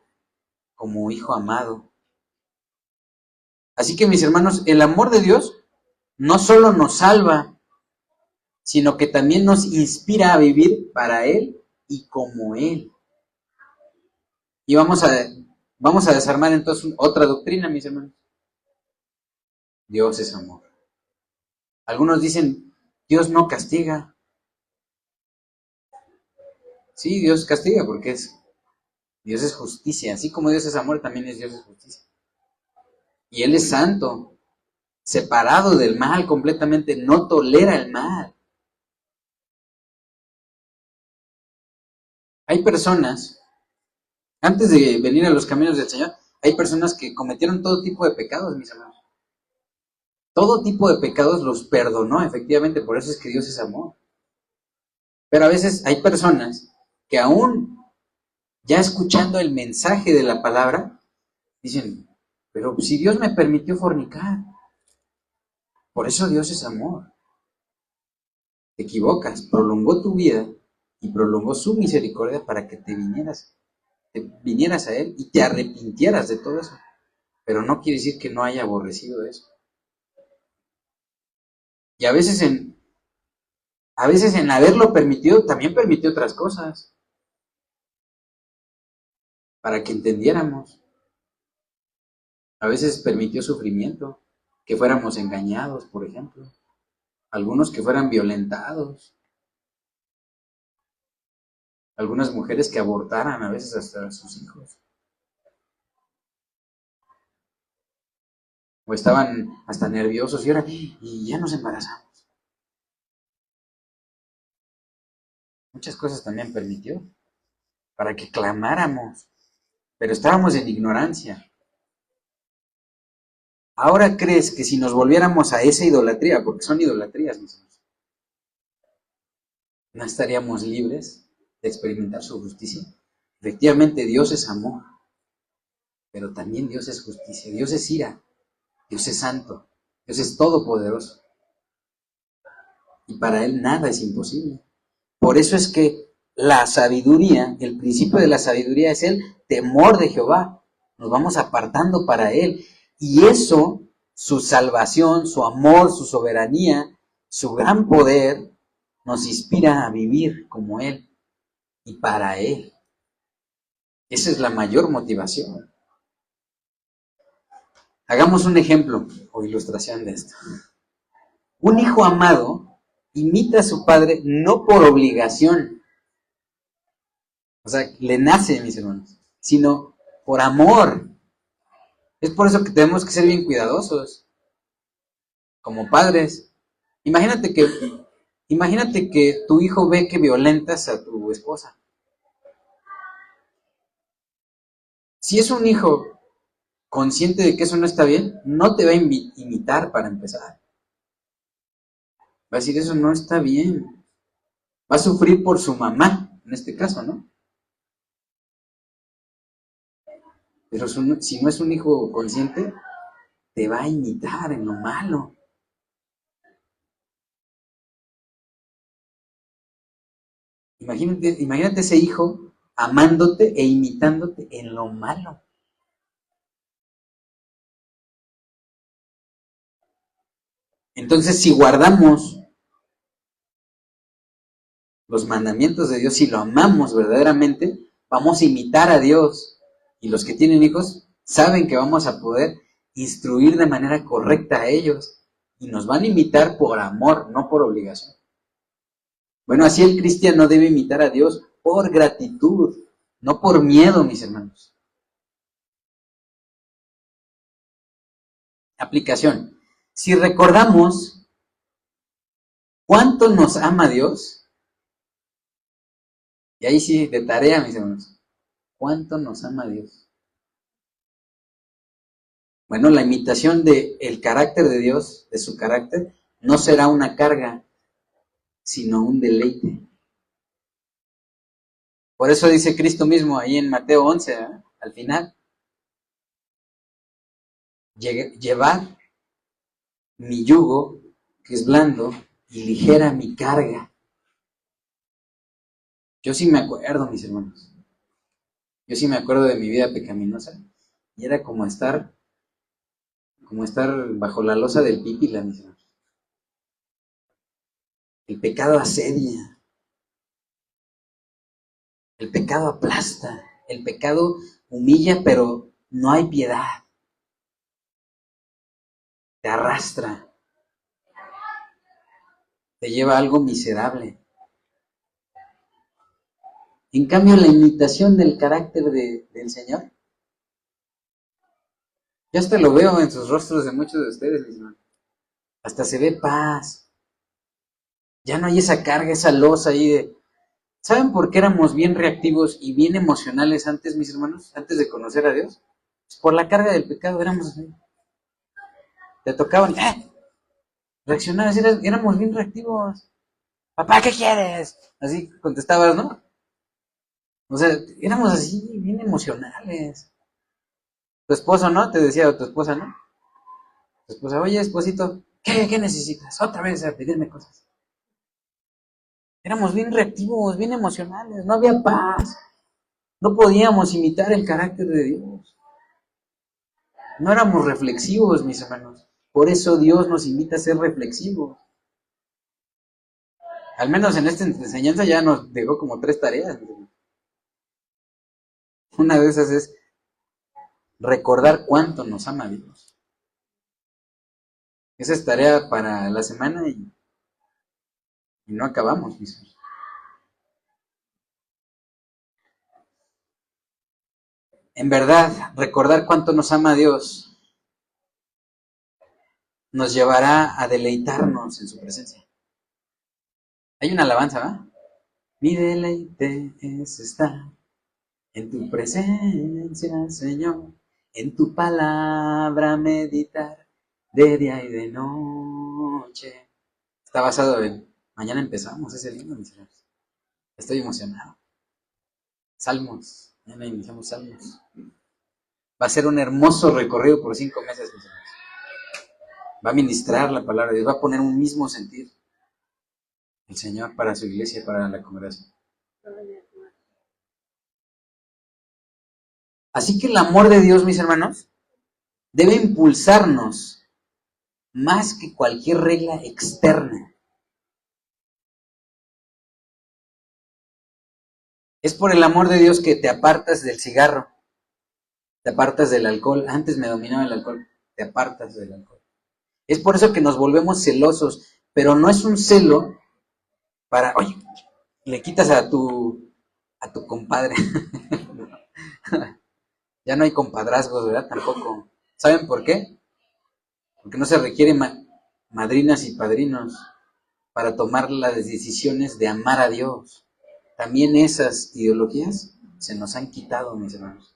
A: como hijo amado. Así que, mis hermanos, el amor de Dios no solo nos salva, sino que también nos inspira a vivir para Él y como Él. Y vamos a desarmar entonces otra doctrina, mis hermanos. Dios es amor. Algunos dicen, Dios no castiga. Sí, Dios castiga porque Dios es justicia. Así como Dios es amor, también Dios es justicia. Y Él es santo, separado del mal completamente, no tolera el mal. Hay personas, antes de venir a los caminos del Señor, hay personas que cometieron todo tipo de pecados, mis hermanos. Todo tipo de pecados los perdonó, efectivamente, por eso es que Dios es amor. Pero a veces hay personas que aún ya escuchando el mensaje de la palabra, dicen, pero si Dios me permitió fornicar, por eso Dios es amor. Te equivocas, prolongó tu vida y prolongó su misericordia para que te vinieras a Él y te arrepintieras de todo eso. Pero no quiere decir que no haya aborrecido eso. Y a veces en haberlo permitido, también permitió otras cosas, para que entendiéramos. A veces permitió sufrimiento, que fuéramos engañados, por ejemplo. Algunos que fueran violentados. Algunas mujeres que abortaran a veces hasta a sus hijos. O estaban hasta nerviosos y ya nos embarazamos. Muchas cosas también permitió para que clamáramos, pero estábamos en ignorancia. Ahora crees que si nos volviéramos a esa idolatría, porque son idolatrías, mis hermanos, ¿no estaríamos libres de experimentar su justicia? Efectivamente, Dios es amor, pero también Dios es justicia, Dios es ira, Dios es santo, Dios es todopoderoso. Y para Él nada es imposible. Por eso es que la sabiduría, el principio de la sabiduría es el temor de Jehová. nos vamos apartando para Él. Y eso, su salvación, su amor, su soberanía, su gran poder, nos inspira a vivir como Él y para Él. Esa es la mayor motivación. Hagamos un ejemplo o ilustración de esto. Un hijo amado imita a su padre no por obligación, o sea, le nace, mis hermanos, sino por amor. Es por eso que tenemos que ser bien cuidadosos como padres. Imagínate que, imagínate que tu hijo ve que violentas a tu esposa. Si es un hijo consciente de que eso no está bien, no te va a imitar para empezar. Va a decir, eso no está bien. Va a sufrir por su mamá, en este caso, ¿no? Pero si no es un hijo consciente, te va a imitar en lo malo. Imagínate ese hijo amándote e imitándote en lo malo. Entonces, si guardamos los mandamientos de Dios, si lo amamos verdaderamente, vamos a imitar a Dios. Y los que tienen hijos saben que vamos a poder instruir de manera correcta a ellos. Y nos van a imitar por amor, no por obligación. Bueno, así el cristiano debe imitar a Dios por gratitud, no por miedo, mis hermanos. Aplicación. Si recordamos cuánto nos ama Dios, y ahí sí, de tarea, mis hermanos, cuánto nos ama Dios. Bueno, la imitación del carácter de Dios, de su carácter, no será una carga, sino un deleite. Por eso dice Cristo mismo ahí en Mateo 11, al final, llevad mi yugo, que es blando, y ligera mi carga. Yo sí me acuerdo, mis hermanos. Yo sí me acuerdo de mi vida pecaminosa. Y era como estar bajo la losa del pípila, mis hermanos. El pecado asedia. El pecado aplasta. El pecado humilla, pero no hay piedad. Te arrastra. Te lleva a algo miserable. En cambio, la imitación del carácter del Señor, yo hasta lo veo en sus rostros de muchos de ustedes, mis hermanos. Hasta se ve paz. Ya no hay esa carga, esa losa ahí de... ¿Saben por qué éramos bien reactivos y bien emocionales antes, mis hermanos? Antes de conocer a Dios. Pues por la carga del pecado éramos así. Te tocaban, reaccionabas, éramos bien reactivos. Papá, ¿qué quieres? Así contestabas, ¿no? O sea, éramos así, bien emocionales. Tu esposo, ¿no? Te decía tu esposa, ¿no? Tu esposa, oye, esposito, ¿qué necesitas? Otra vez a pedirme cosas. Éramos bien reactivos, bien emocionales, no había paz. No podíamos imitar el carácter de Dios. No éramos reflexivos, mis hermanos. Por eso Dios nos invita a ser reflexivos. Al menos en esta enseñanza ya nos dejó como 3 tareas. Una de esas es recordar cuánto nos ama Dios. Esa es tarea para la semana y no acabamos, mis hermanos. En verdad, recordar cuánto nos ama Dios nos llevará a deleitarnos en su presencia. Hay una alabanza, ¿va? Mi deleite es estar en tu presencia, Señor, en tu palabra meditar de día y de noche. Está basado en, mañana empezamos ese libro, mis hermanos. Estoy emocionado. Salmos, mañana iniciamos Salmos. Va a ser un hermoso recorrido por 5 meses, mis hermanos. Va a ministrar la palabra de Dios, va a poner un mismo sentir el Señor para su iglesia, para la congregación. Así que el amor de Dios, mis hermanos, debe impulsarnos más que cualquier regla externa. Es por el amor de Dios que te apartas del cigarro, te apartas del alcohol. Antes me dominaba el alcohol, te apartas del alcohol. Es por eso que nos volvemos celosos, pero no es un celo para, oye, le quitas a tu compadre. Ya no hay compadrazgos, ¿verdad? Tampoco. ¿Saben por qué? Porque no se requieren madrinas y padrinos para tomar las decisiones de amar a Dios. También esas ideologías se nos han quitado, mis hermanos.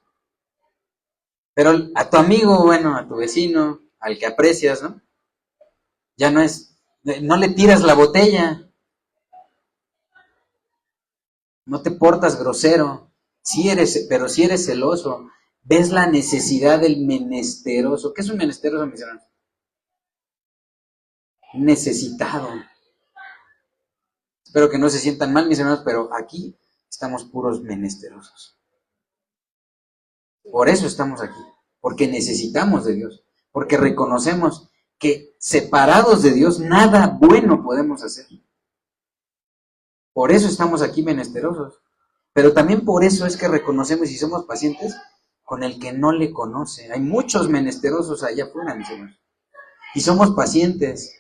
A: Pero a tu amigo, bueno, a tu vecino, al que aprecias, ¿no? Ya no le tiras la botella, no te portas grosero, pero si eres celoso, ves la necesidad del menesteroso. ¿Qué es un menesteroso, mis hermanos? Necesitado. Espero que no se sientan mal, mis hermanos, pero aquí estamos puros menesterosos. Por eso estamos aquí, porque necesitamos de Dios, porque reconocemos que separados de Dios nada bueno podemos hacer. Por eso estamos aquí menesterosos, pero también por eso es que reconocemos y somos pacientes con el que no le conoce. Hay muchos menesterosos allá afuera, mis hermanos, y somos pacientes.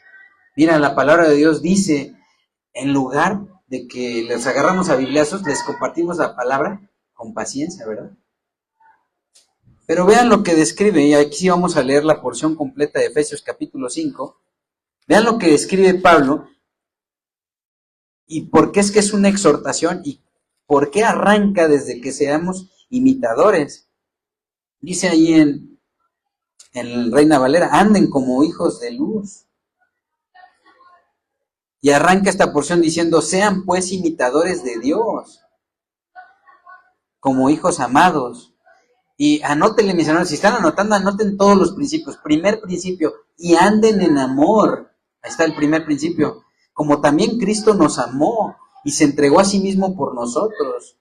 A: Mira, la palabra de Dios dice, en lugar de que les agarramos a bibliazos, les compartimos la palabra con paciencia, ¿verdad? Pero vean lo que describe, y aquí vamos a leer la porción completa de Efesios capítulo 5. Vean lo que describe Pablo, y por qué es que es una exhortación, y por qué arranca desde que seamos imitadores. Dice ahí en el Reina Valera, anden como hijos de luz. Y arranca esta porción diciendo, sean pues imitadores de Dios, como hijos amados. Y anótenle, mis hermanos, si están anotando, anoten todos los principios. Primer principio, y anden en amor. Ahí está el primer principio. Como también Cristo nos amó y se entregó a sí mismo por nosotros.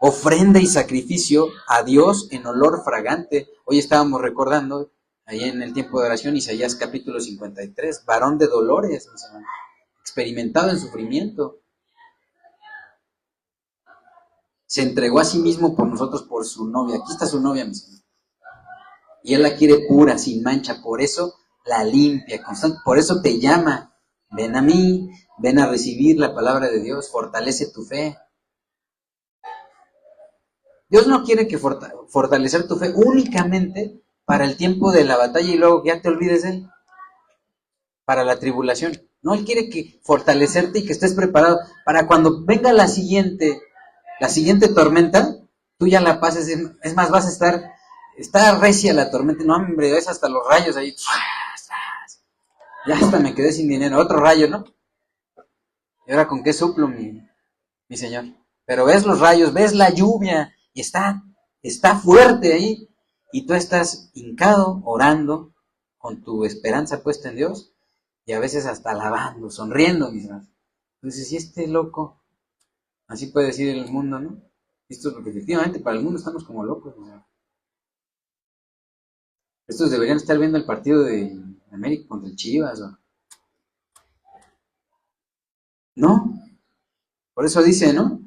A: Ofrenda y sacrificio a Dios en olor fragante. Hoy estábamos recordando, ahí en el tiempo de oración, Isaías capítulo 53, varón de dolores, mis hermanos, experimentado en sufrimiento. Se entregó a sí mismo por nosotros, por su novia. Aquí está su novia, mis hermanos. Y Él la quiere pura, sin mancha. Por eso la limpia, constante. Por eso te llama. Ven a mí, ven a recibir la palabra de Dios. Fortalece tu fe. Dios no quiere que fortalecer tu fe únicamente para el tiempo de la batalla y luego ya te olvides de Él. Para la tribulación. No, Él quiere que fortalecerte y que estés preparado para cuando venga la siguiente tormenta, tú ya la pases. Es más, vas a está recia la tormenta. No, hombre, ves hasta los rayos ahí. Ya hasta me quedé sin dinero. Otro rayo, ¿no? ¿Y ahora con qué suplo, mi señor? Pero ves los rayos, ves la lluvia y está fuerte ahí. Y tú estás hincado, orando, con tu esperanza puesta en Dios y a veces hasta alabando, sonriendo, mis hermanos. Entonces, si este loco, así puede decir el mundo, ¿no? Esto es porque efectivamente para el mundo estamos como locos, mis hermanos. Estos deberían estar viendo el partido de América contra el Chivas, ¿o? ¿No? Por eso dice, ¿no?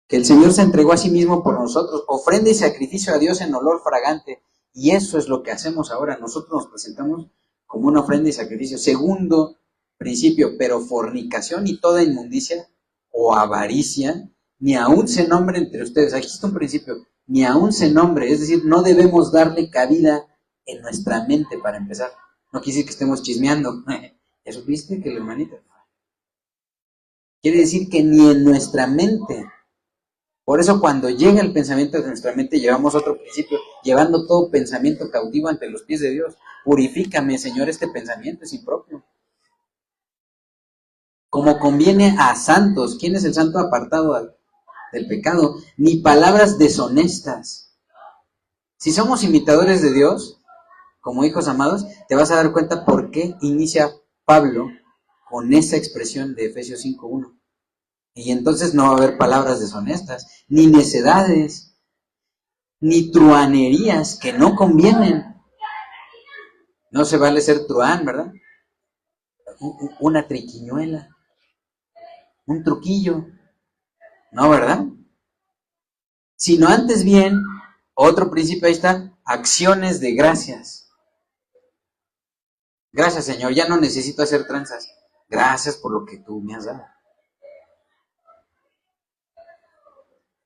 A: Que el Señor se entregó a sí mismo por nosotros, ofrenda y sacrificio a Dios en olor fragante. Y eso es lo que hacemos ahora. Nosotros nos presentamos como una ofrenda y sacrificio. Segundo principio, pero fornicación y toda inmundicia o avaricia, ni aún se nombre entre ustedes. Aquí está un principio, ni aún se nombre. Es decir, no debemos darle cabida en nuestra mente para empezar. No quiere decir que estemos chismeando. ¿Ya supiste que la hermanita? Quiere decir que ni en nuestra mente. Por eso cuando llega el pensamiento de nuestra mente, llevamos otro principio, llevando todo pensamiento cautivo ante los pies de Dios. Purifícame, Señor, este pensamiento es impropio. Como conviene a santos. ¿Quién es el santo apartado del pecado? Ni palabras deshonestas. Si somos imitadores de Dios, como hijos amados, te vas a dar cuenta por qué inicia Pablo con esa expresión de Efesios 5:1. Y entonces no va a haber palabras deshonestas, ni necedades, ni truanerías que no convienen. No se vale ser truán, ¿verdad? Una triquiñuela, un truquillo, ¿no, verdad? Sino antes bien, otro principio ahí está, acciones de gracias. Gracias, Señor, ya no necesito hacer tranzas. Gracias por lo que tú me has dado.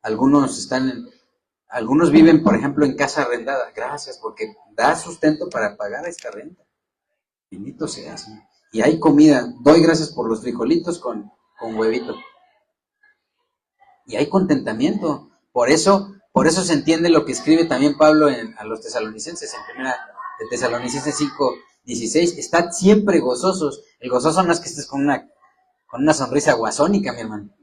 A: Algunos viven, por ejemplo, en casa arrendada. Gracias porque da sustento para pagar esta renta. Bendito seas. Y hay comida. Doy gracias por los frijolitos con huevito. Y hay contentamiento. Por eso se entiende lo que escribe también Pablo a los tesalonicenses, en primera de Tesalonicenses 5:16. Estad siempre gozosos. El gozoso no es que estés con una sonrisa guasónica, mi hermano.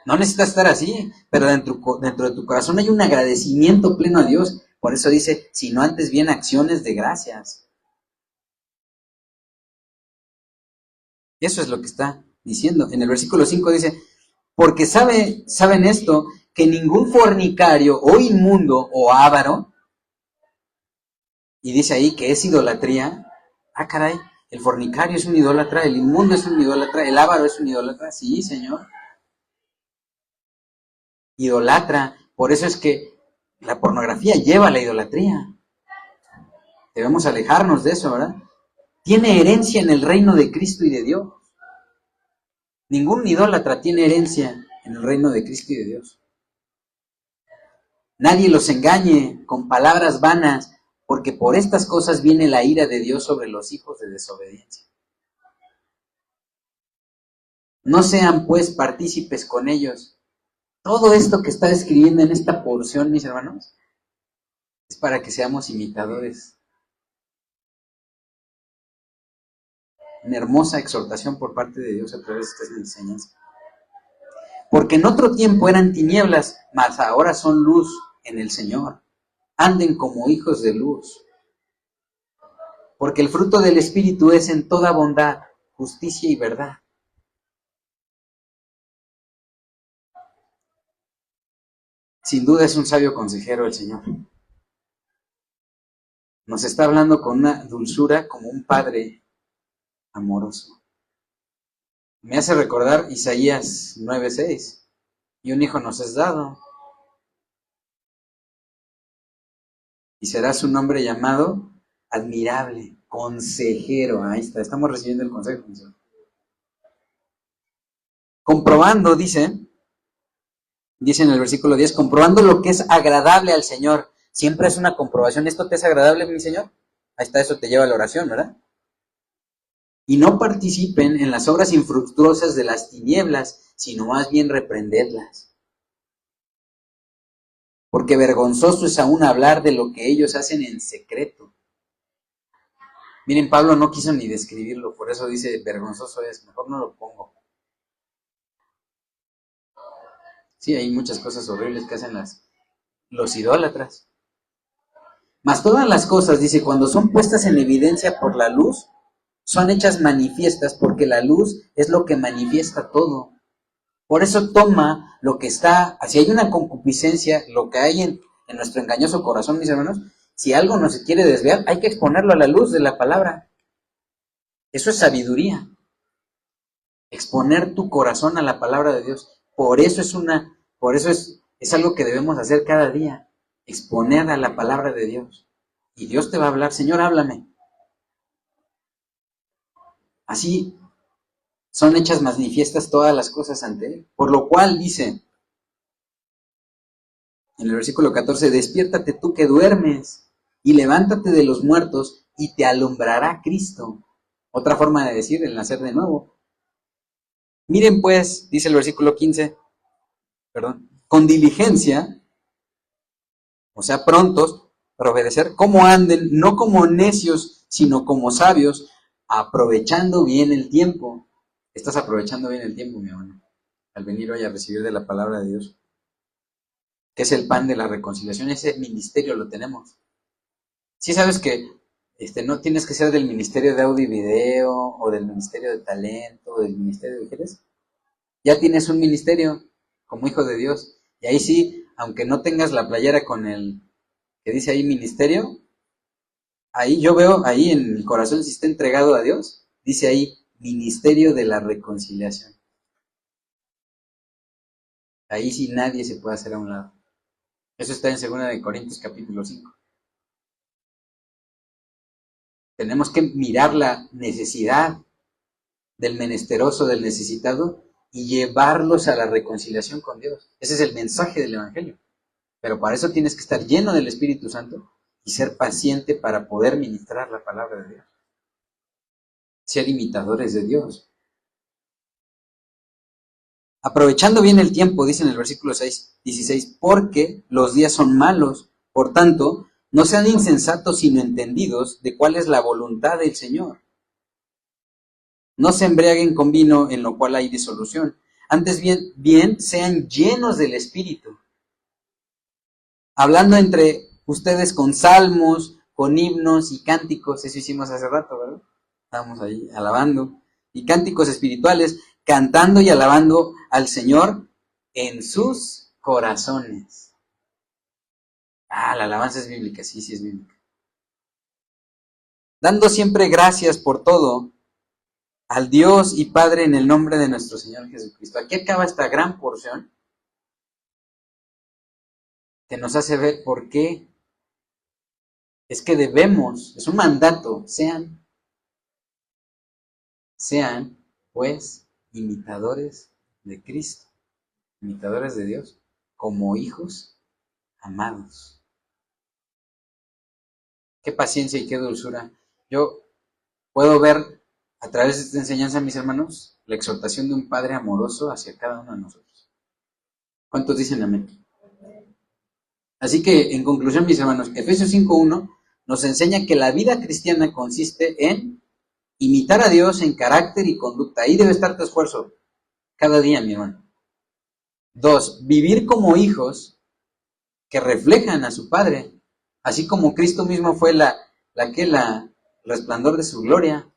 A: No necesitas estar así, pero dentro de tu corazón hay un agradecimiento pleno a Dios. Por eso dice, sino antes bien acciones de gracias. Eso es lo que está diciendo. En el versículo 5 dice, porque saben esto, que ningún fornicario o inmundo o avaro, y dice ahí que es idolatría. Ah, caray, el fornicario es un idólatra, el inmundo es un idólatra, el avaro es un idólatra. Sí, Señor. Idolatra. Por eso es que la pornografía lleva a la idolatría. Debemos alejarnos de eso, ¿verdad? Tiene herencia en el reino de Cristo y de Dios. Ningún idólatra tiene herencia en el reino de Cristo y de Dios. Nadie los engañe con palabras vanas, porque por estas cosas viene la ira de Dios sobre los hijos de desobediencia. No sean pues partícipes con ellos. Todo esto que está describiendo en esta porción, mis hermanos, es para que seamos imitadores. Una hermosa exhortación por parte de Dios a través de estas enseñanzas. Porque en otro tiempo eran tinieblas, mas ahora son luz en el Señor. Anden como hijos de luz. Porque el fruto del Espíritu es en toda bondad, justicia y verdad. Sin duda es un sabio consejero el Señor. Nos está hablando con una dulzura como un padre amoroso. Me hace recordar Isaías 9:6. Y un hijo nos es dado. Y será su nombre llamado admirable, consejero. Ahí está, estamos recibiendo el consejo. Comprobando, dice en el versículo 10, comprobando lo que es agradable al Señor. Siempre es una comprobación. ¿Esto te es agradable, mi Señor? Ahí está, eso te lleva a la oración, ¿verdad? Y no participen en las obras infructuosas de las tinieblas, sino más bien reprendedlas. Porque vergonzoso es aún hablar de lo que ellos hacen en secreto. Miren, Pablo no quiso ni describirlo, por eso dice vergonzoso es, mejor no lo pongo. Sí, hay muchas cosas horribles que hacen los idólatras. Mas todas las cosas, dice, cuando son puestas en evidencia por la luz, son hechas manifiestas, porque la luz es lo que manifiesta todo. Por eso toma lo que está, si hay una concupiscencia, lo que hay en nuestro engañoso corazón, mis hermanos, si algo no se quiere desviar, hay que exponerlo a la luz de la palabra. Eso es sabiduría. Exponer tu corazón a la palabra de Dios. Por eso es algo que debemos hacer cada día. Exponer a la palabra de Dios. Y Dios te va a hablar, Señor, háblame. Así son hechas manifiestas todas las cosas ante Él. Por lo cual dice, en el versículo 14, despiértate tú que duermes y levántate de los muertos y te alumbrará Cristo. Otra forma de decir el nacer de nuevo. Miren pues, dice el versículo 15, con diligencia, o sea, prontos para obedecer, como anden, no como necios, sino como sabios, aprovechando bien el tiempo. Estás aprovechando bien el tiempo, mi hermano, al venir hoy a recibir de la palabra de Dios, que es el pan de la reconciliación. Ese ministerio lo tenemos. Sí sabes que no tienes que ser del ministerio de audio y video, o del ministerio de talento, o del ministerio de mujeres. Ya tienes un ministerio como hijo de Dios. Y ahí sí, aunque no tengas la playera con el que dice ahí ministerio, ahí yo veo, ahí en mi corazón, si está entregado a Dios, dice ahí ministerio de la reconciliación. Ahí sí nadie se puede hacer a un lado. Eso está en 2 Corintios capítulo 5. Tenemos que mirar la necesidad del menesteroso, del necesitado, y llevarlos a la reconciliación con Dios. Ese es el mensaje del Evangelio. Pero para eso tienes que estar lleno del Espíritu Santo y ser paciente para poder ministrar la palabra de Dios. Ser imitadores de Dios. Aprovechando bien el tiempo, dice en el versículo 16, porque los días son malos, por tanto, no sean insensatos sino entendidos de cuál es la voluntad del Señor. No se embriaguen con vino en lo cual hay disolución. Antes bien sean llenos del Espíritu, hablando entre ustedes con salmos, con himnos y cánticos. Eso hicimos hace rato, ¿verdad? Estábamos ahí alabando. Y cánticos espirituales, cantando y alabando al Señor en sus corazones. La alabanza es bíblica, sí es bíblica. Dando siempre gracias por todo al Dios y Padre en el nombre de nuestro Señor Jesucristo. Aquí acaba esta gran porción que nos hace ver por qué es que debemos, es un mandato, sean pues imitadores de Cristo, imitadores de Dios, como hijos amados. Qué paciencia y qué dulzura. Yo puedo ver a través de esta enseñanza, mis hermanos, la exhortación de un Padre amoroso hacia cada uno de nosotros. ¿Cuántos dicen amén? Así que, en conclusión, mis hermanos, Efesios 5:1 nos enseña que la vida cristiana consiste en imitar a Dios en carácter y conducta. Ahí debe estar tu esfuerzo cada día, mi hermano. 2, vivir como hijos que reflejan a su Padre, así como Cristo mismo fue la resplandor de su gloria.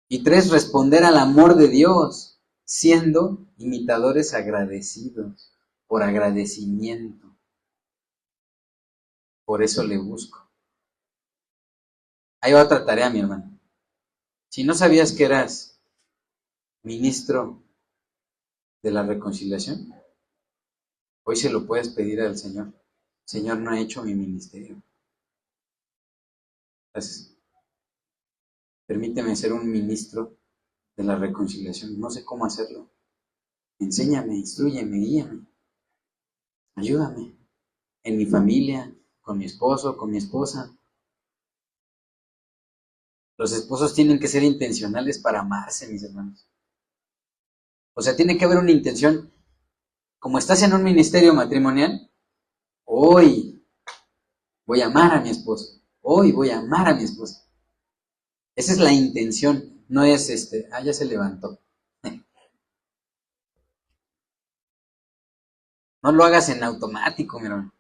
A: Y 3, responder al amor de Dios, siendo imitadores agradecidos, por agradecimiento. Por eso le busco. Hay otra tarea, mi hermano. Si no sabías que eras ministro de la reconciliación, hoy se lo puedes pedir al Señor. Señor, no he hecho mi ministerio. Entonces, permíteme ser un ministro de la reconciliación. No sé cómo hacerlo. Enséñame, instrúyeme, guíame. Ayúdame. En mi familia, con mi esposo, con mi esposa. Los esposos tienen que ser intencionales para amarse, mis hermanos. O sea, tiene que haber una intención. Como estás en un ministerio matrimonial, hoy voy a amar a mi esposo. Hoy voy a amar a mi esposa. Esa es la intención. No es ya se levantó. No lo hagas en automático, mi hermano.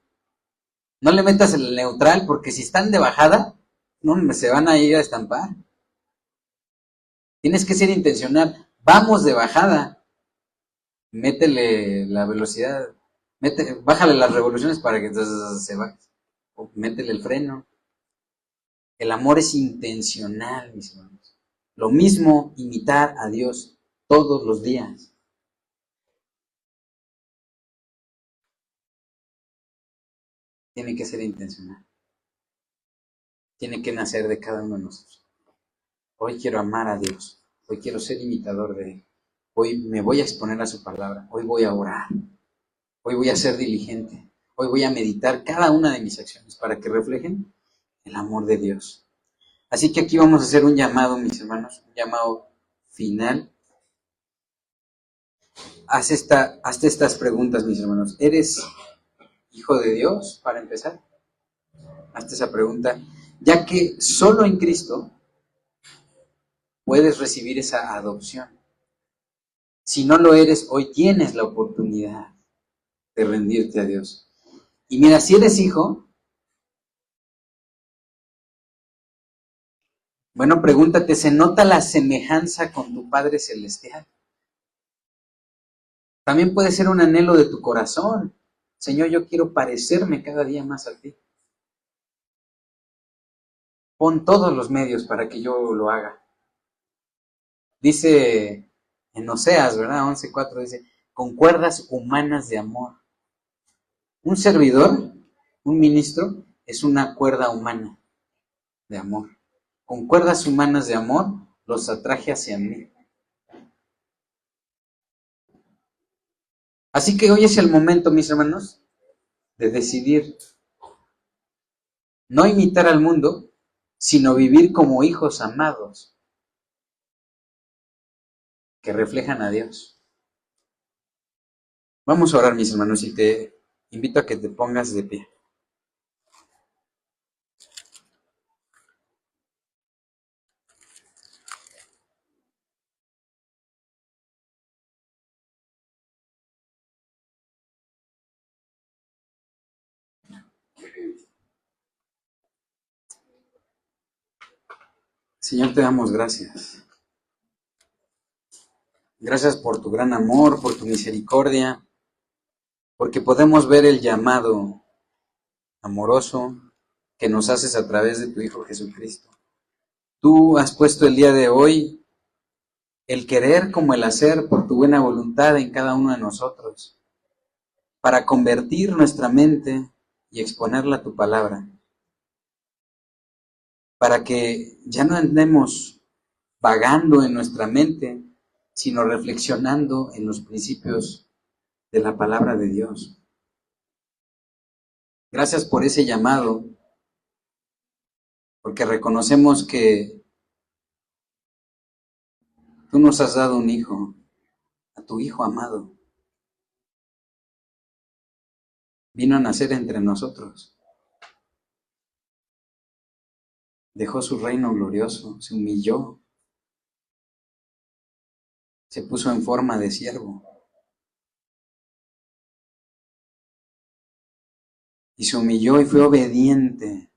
A: No le metas el neutral porque si están de bajada, no se van a ir a estampar. Tienes que ser intencional. Vamos de bajada. Métele la velocidad. Bájale las revoluciones para que se baje. O métele el freno. El amor es intencional, mis hermanos. Lo mismo imitar a Dios todos los días. Tiene que ser intencional. Tiene que nacer de cada uno de nosotros. Hoy quiero amar a Dios. Hoy quiero ser imitador de Él. Hoy me voy a exponer a su palabra. Hoy voy a orar. Hoy voy a ser diligente. Hoy voy a meditar cada una de mis acciones para que reflejen el amor de Dios. Así que aquí vamos a hacer un llamado, mis hermanos, un llamado final. Hazte estas preguntas, mis hermanos. ¿Eres hijo de Dios, para empezar? Hazte esa pregunta, ya que solo en Cristo puedes recibir esa adopción. Si no lo eres, hoy tienes la oportunidad de rendirte a Dios. Y mira, si eres hijo, Bueno, pregúntate, ¿se nota la semejanza con tu Padre Celestial? También puede ser un anhelo de tu corazón. Señor, yo quiero parecerme cada día más a ti. Pon todos los medios para que yo lo haga. Dice en Oseas, ¿verdad? 11:4 dice, con cuerdas humanas de amor. Un servidor, un ministro, es una cuerda humana de amor. Con cuerdas humanas de amor los atraje hacia mí. Así que hoy es el momento, mis hermanos, de decidir no imitar al mundo, sino vivir como hijos amados que reflejan a Dios. Vamos a orar, mis hermanos, y te invito a que te pongas de pie. Señor, te damos gracias. Gracias por tu gran amor, por tu misericordia, porque podemos ver el llamado amoroso que nos haces a través de tu Hijo Jesucristo. Tú has puesto el día de hoy el querer como el hacer por tu buena voluntad en cada uno de nosotros, para convertir nuestra mente y exponerla a tu palabra, para que ya no andemos vagando en nuestra mente, sino reflexionando en los principios de la palabra de Dios. Gracias por ese llamado, porque reconocemos que tú nos has dado un hijo, a tu Hijo amado. Vino a nacer entre nosotros. Dejó su reino glorioso, se humilló, se puso en forma de siervo y se humilló y fue obediente.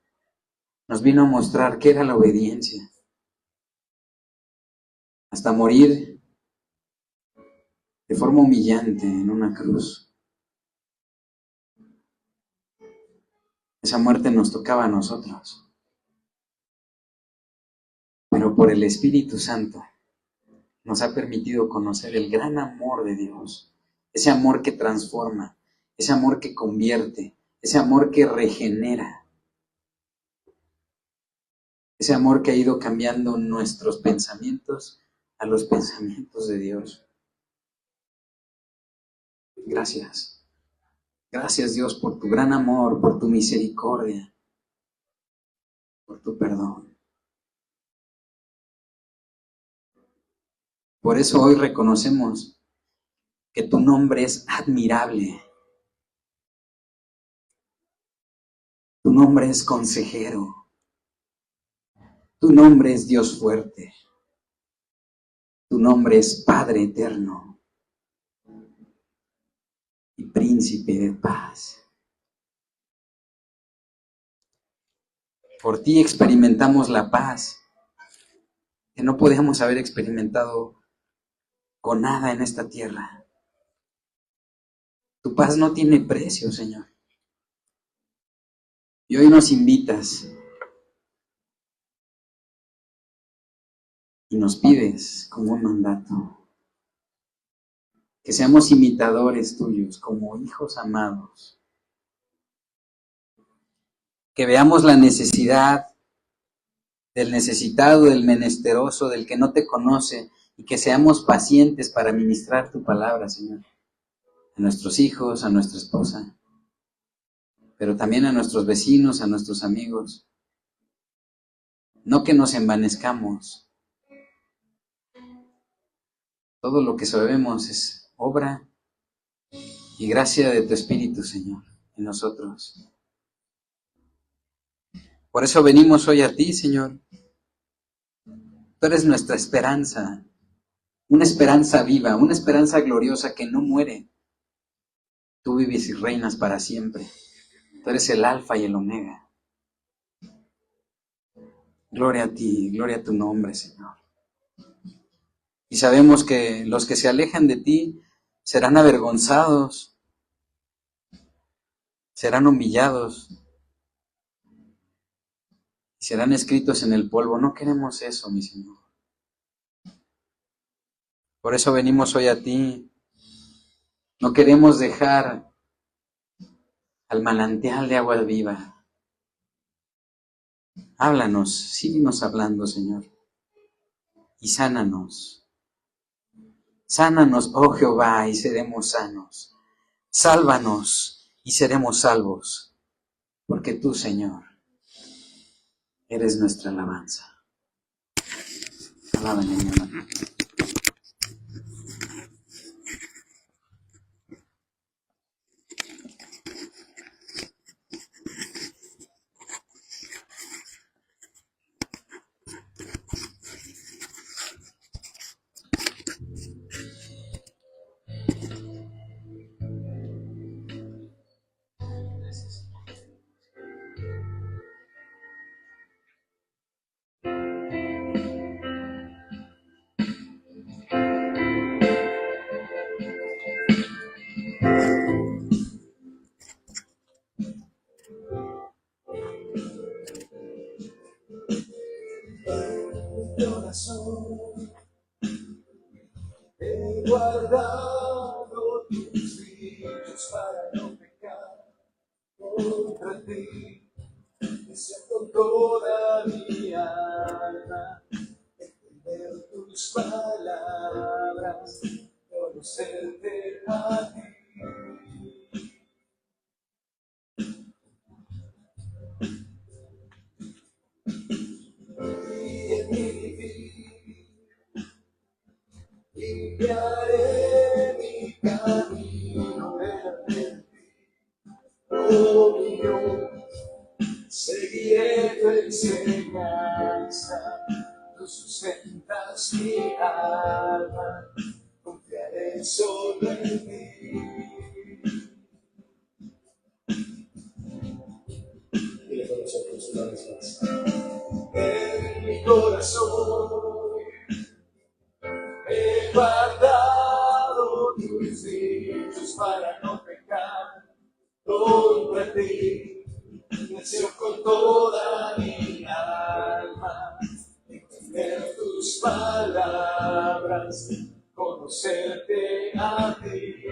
A: Nos vino a mostrar qué era la obediencia, hasta morir de forma humillante en una cruz. Esa muerte nos tocaba a nosotros, pero por el Espíritu Santo nos ha permitido conocer el gran amor de Dios, ese amor que transforma, ese amor que convierte, ese amor que regenera, ese amor que ha ido cambiando nuestros pensamientos a los pensamientos de Dios. Gracias. Gracias, Dios, por tu gran amor, por tu misericordia, por tu perdón. Por eso hoy reconocemos que tu nombre es admirable. Tu nombre es consejero. Tu nombre es Dios fuerte. Tu nombre es Padre eterno y Príncipe de paz. Por ti experimentamos la paz que no podíamos haber experimentado con nada en esta tierra. Tu paz no tiene precio, Señor. Y hoy nos invitas y nos pides como un mandato que seamos imitadores tuyos, como hijos amados. Que veamos la necesidad del necesitado, del menesteroso, del que no te conoce, y que seamos pacientes para ministrar tu palabra, Señor, a nuestros hijos, a nuestra esposa, pero también a nuestros vecinos, a nuestros amigos. No que nos envanezcamos. Todo lo que sabemos es obra y gracia de tu Espíritu, Señor, en nosotros. Por eso venimos hoy a ti, Señor. Tú eres nuestra esperanza, una esperanza viva, una esperanza gloriosa que no muere. Tú vives y reinas para siempre. Tú eres el alfa y el omega. Gloria a ti, gloria a tu nombre, Señor. Y sabemos que los que se alejan de ti serán avergonzados, serán humillados, serán escritos en el polvo. No queremos eso, mi Señor. Por eso venimos hoy a ti. No queremos dejar al manantial de agua viva. Háblanos, síguenos hablando, Señor. Y sánanos. Sánanos, oh Jehová, y seremos sanos. Sálvanos y seremos salvos. Porque tú, Señor, eres nuestra alabanza. Alábame, mi hermano.
B: Corazón, he guardado tus dichos para no pecar contra ti. Deseo con toda mi alma entender tus palabras, conocerte a ti. Y en mi vivir limpiaré mi camino delante de ti. Oh mi Dios, seguiré tu enseñanza, tú sustentas mi alma, confiaré solo en ti. Dile con nosotros una vez más. En mi corazón he guardado tus dichos para no pecar contra ti. Deseo con toda mi alma entender tus palabras, conocerte a ti.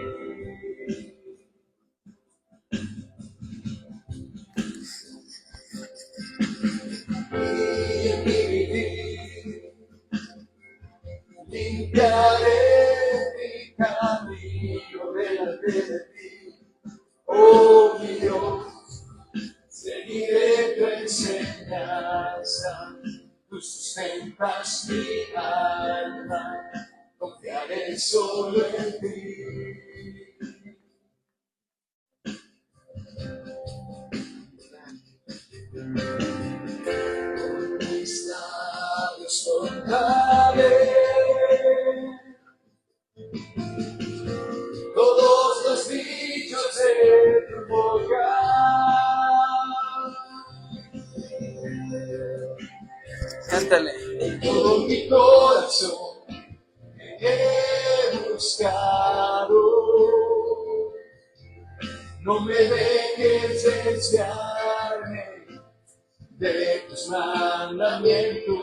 B: Y en mi vivir limpiaré mi camino delante de ti. Oh mi Dios, seguiré tu enseñanza, tú sustentas mi alma, confiaré solo en ti. Con mis labios contaré todos los dichos de tu boca.
A: Cántale.
B: Con mi corazón he buscado, no me dejes desviarme de tus mandamientos,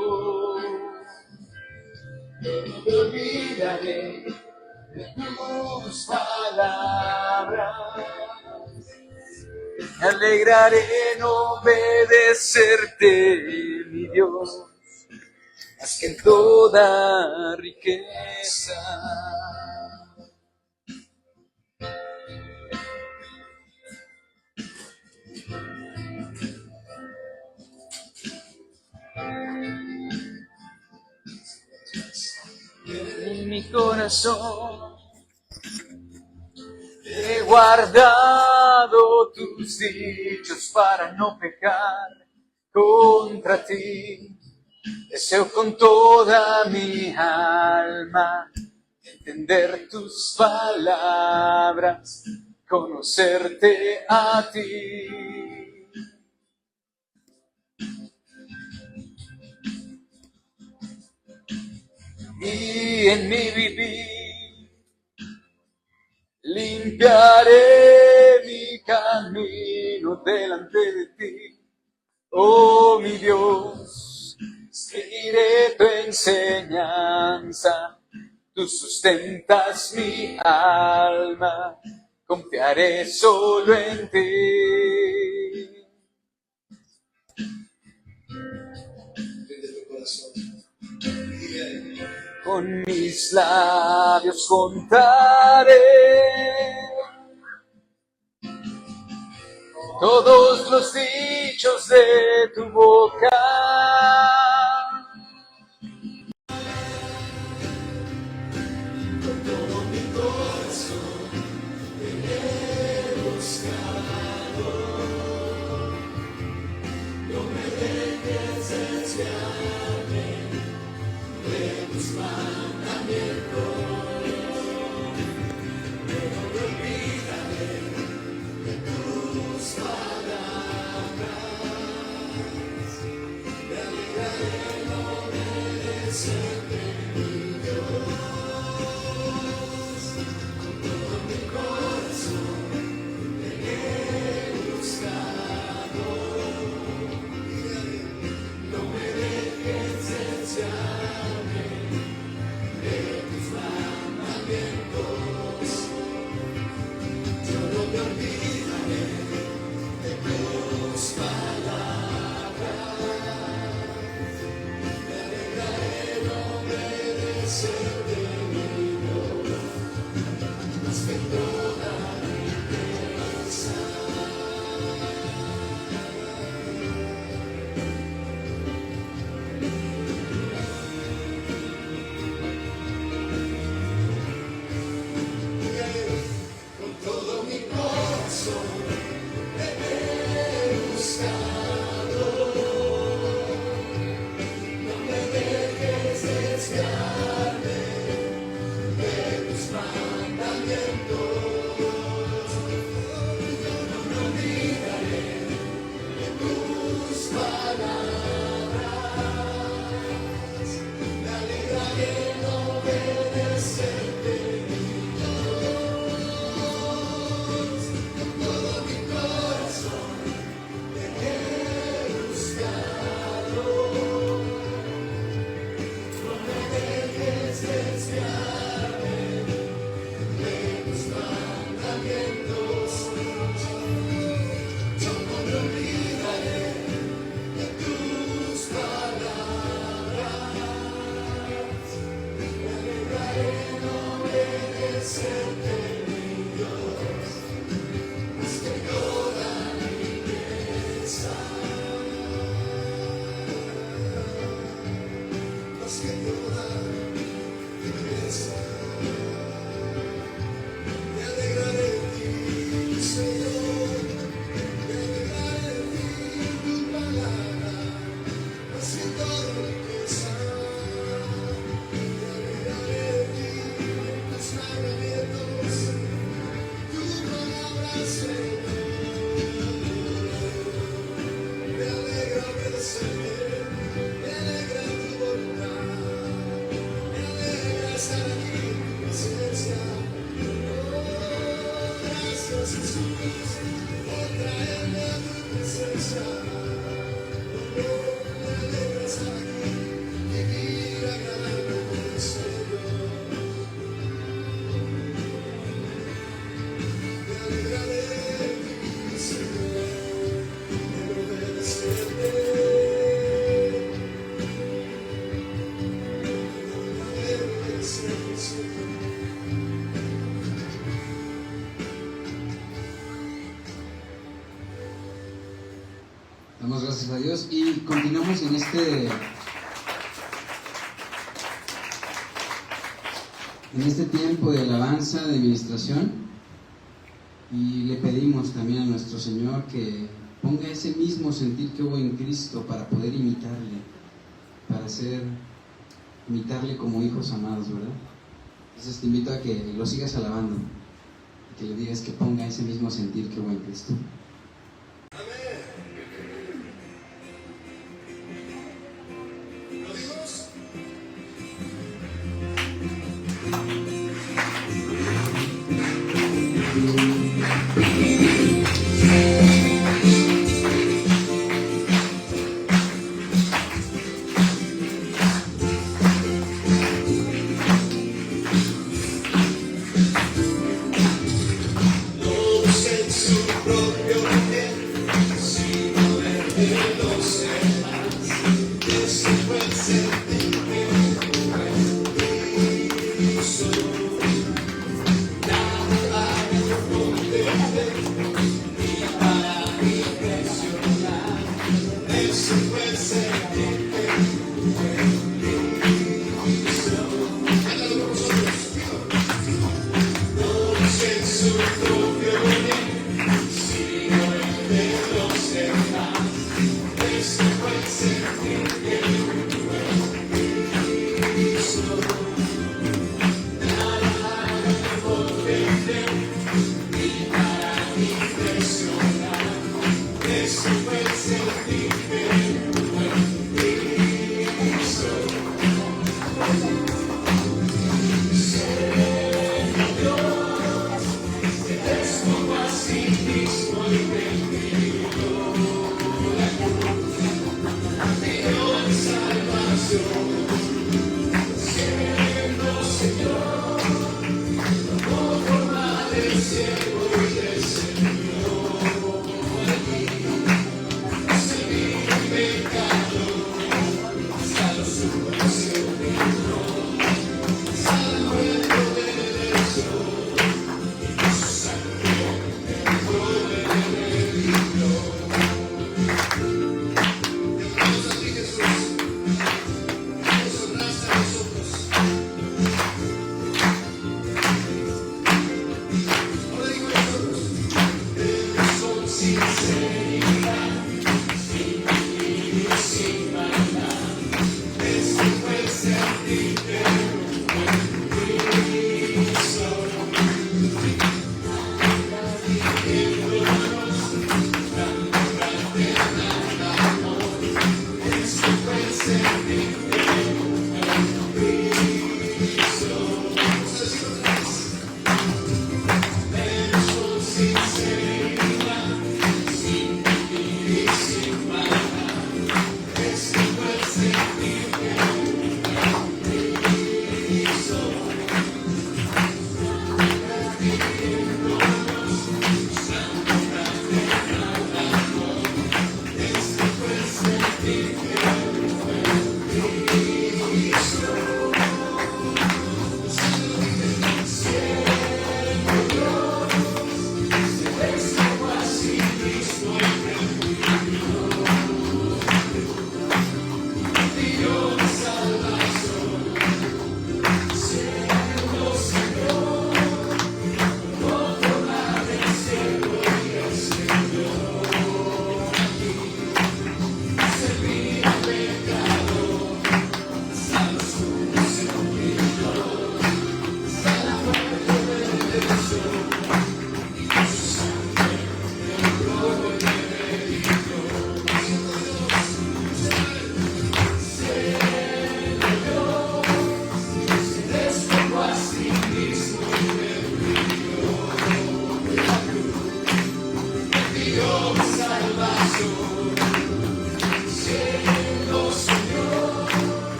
B: no te olvidaré de tus palabras.
A: Me alegraré en obedecerte, mi Dios, más que en toda riqueza. En mi corazón he guardado tus dichos para no pecar contra ti. Deseo con toda mi alma entender tus palabras, conocerte a ti. y en mi vivir. Limpiaré mi camino delante de ti, oh mi Dios. Seguiré tu enseñanza, tú sustentas mi alma, confiaré solo en ti.
B: Rinde tu corazón.
A: Con mis labios contaré todos los dichos de tu boca.
B: Con todo mi corazón te he buscado. No me dejes desviarme de tus mandamientos. No me olvidaré de tus palabras. Me alegraré en obedecerte, mi Dios. Con todo mi corazón te he buscado. No me dejes desviarme de tus mandamientos. Yo no me olvidaré de tus palabras. Me alegraré en obedecerte, mi Dios, más que toda riqueza. Con todo mi corazón te he buscado. No me dejes desviarme de tus mandamientos. Yo no me olvidaré de tus palabras. Me alegraré en obedecerte, mi Dios. Con todo mi corazón te he buscado. No me dejes desviarme de tus mandamientos. Yo no me olvidaré de tus palabras. Me alegraré en obedecerte, mi Dios, más que toda riqueza. Más que toda riqueza. Me alegraré en ti, Señor. Me alegraré en ti, tu palabra. Más que toda riqueza. Me alegraré en ti, tus mandamientos. Tu palabra, Señor. Me alegra obedecer, me alegra tu voluntad. Me alegra estar aquí en tu presencia. Oh, gracias, Jesús, por traerme a tu presencia. Oh, me alegra estar aquí, vivir agradable con el Señor. Me alegraré en ti, Señor, en obedecerte. En obedecerte, Señor.
A: Damos gracias a Dios y continuamos en este tiempo de alabanza, de administración, y le pedimos también a nuestro Señor que ponga ese mismo sentir que hubo en Cristo para poder imitarle, para imitarle como hijos amados, ¿verdad? Entonces te invito a que lo sigas alabando, y que le digas que ponga ese mismo sentir que hubo en Cristo.
B: ¿Lo dimos?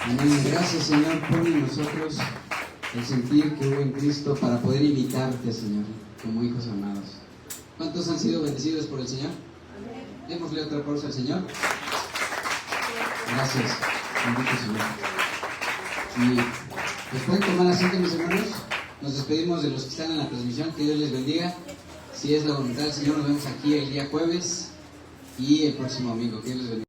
C: Amén. Gracias, Señor, pon en nosotros el sentir que hubo en Cristo para poder imitarte, Señor, como hijos amados. ¿Cuántos han sido bendecidos por el Señor? Démosle otro aplauso al Señor. Gracias, bendito Señor. Y pues pueden tomar asiento, mis hermanos. Nos despedimos de los que están en la transmisión. Que Dios les bendiga. Si es la voluntad del Señor, nos vemos aquí el día jueves y el próximo domingo. Que Dios les bendiga.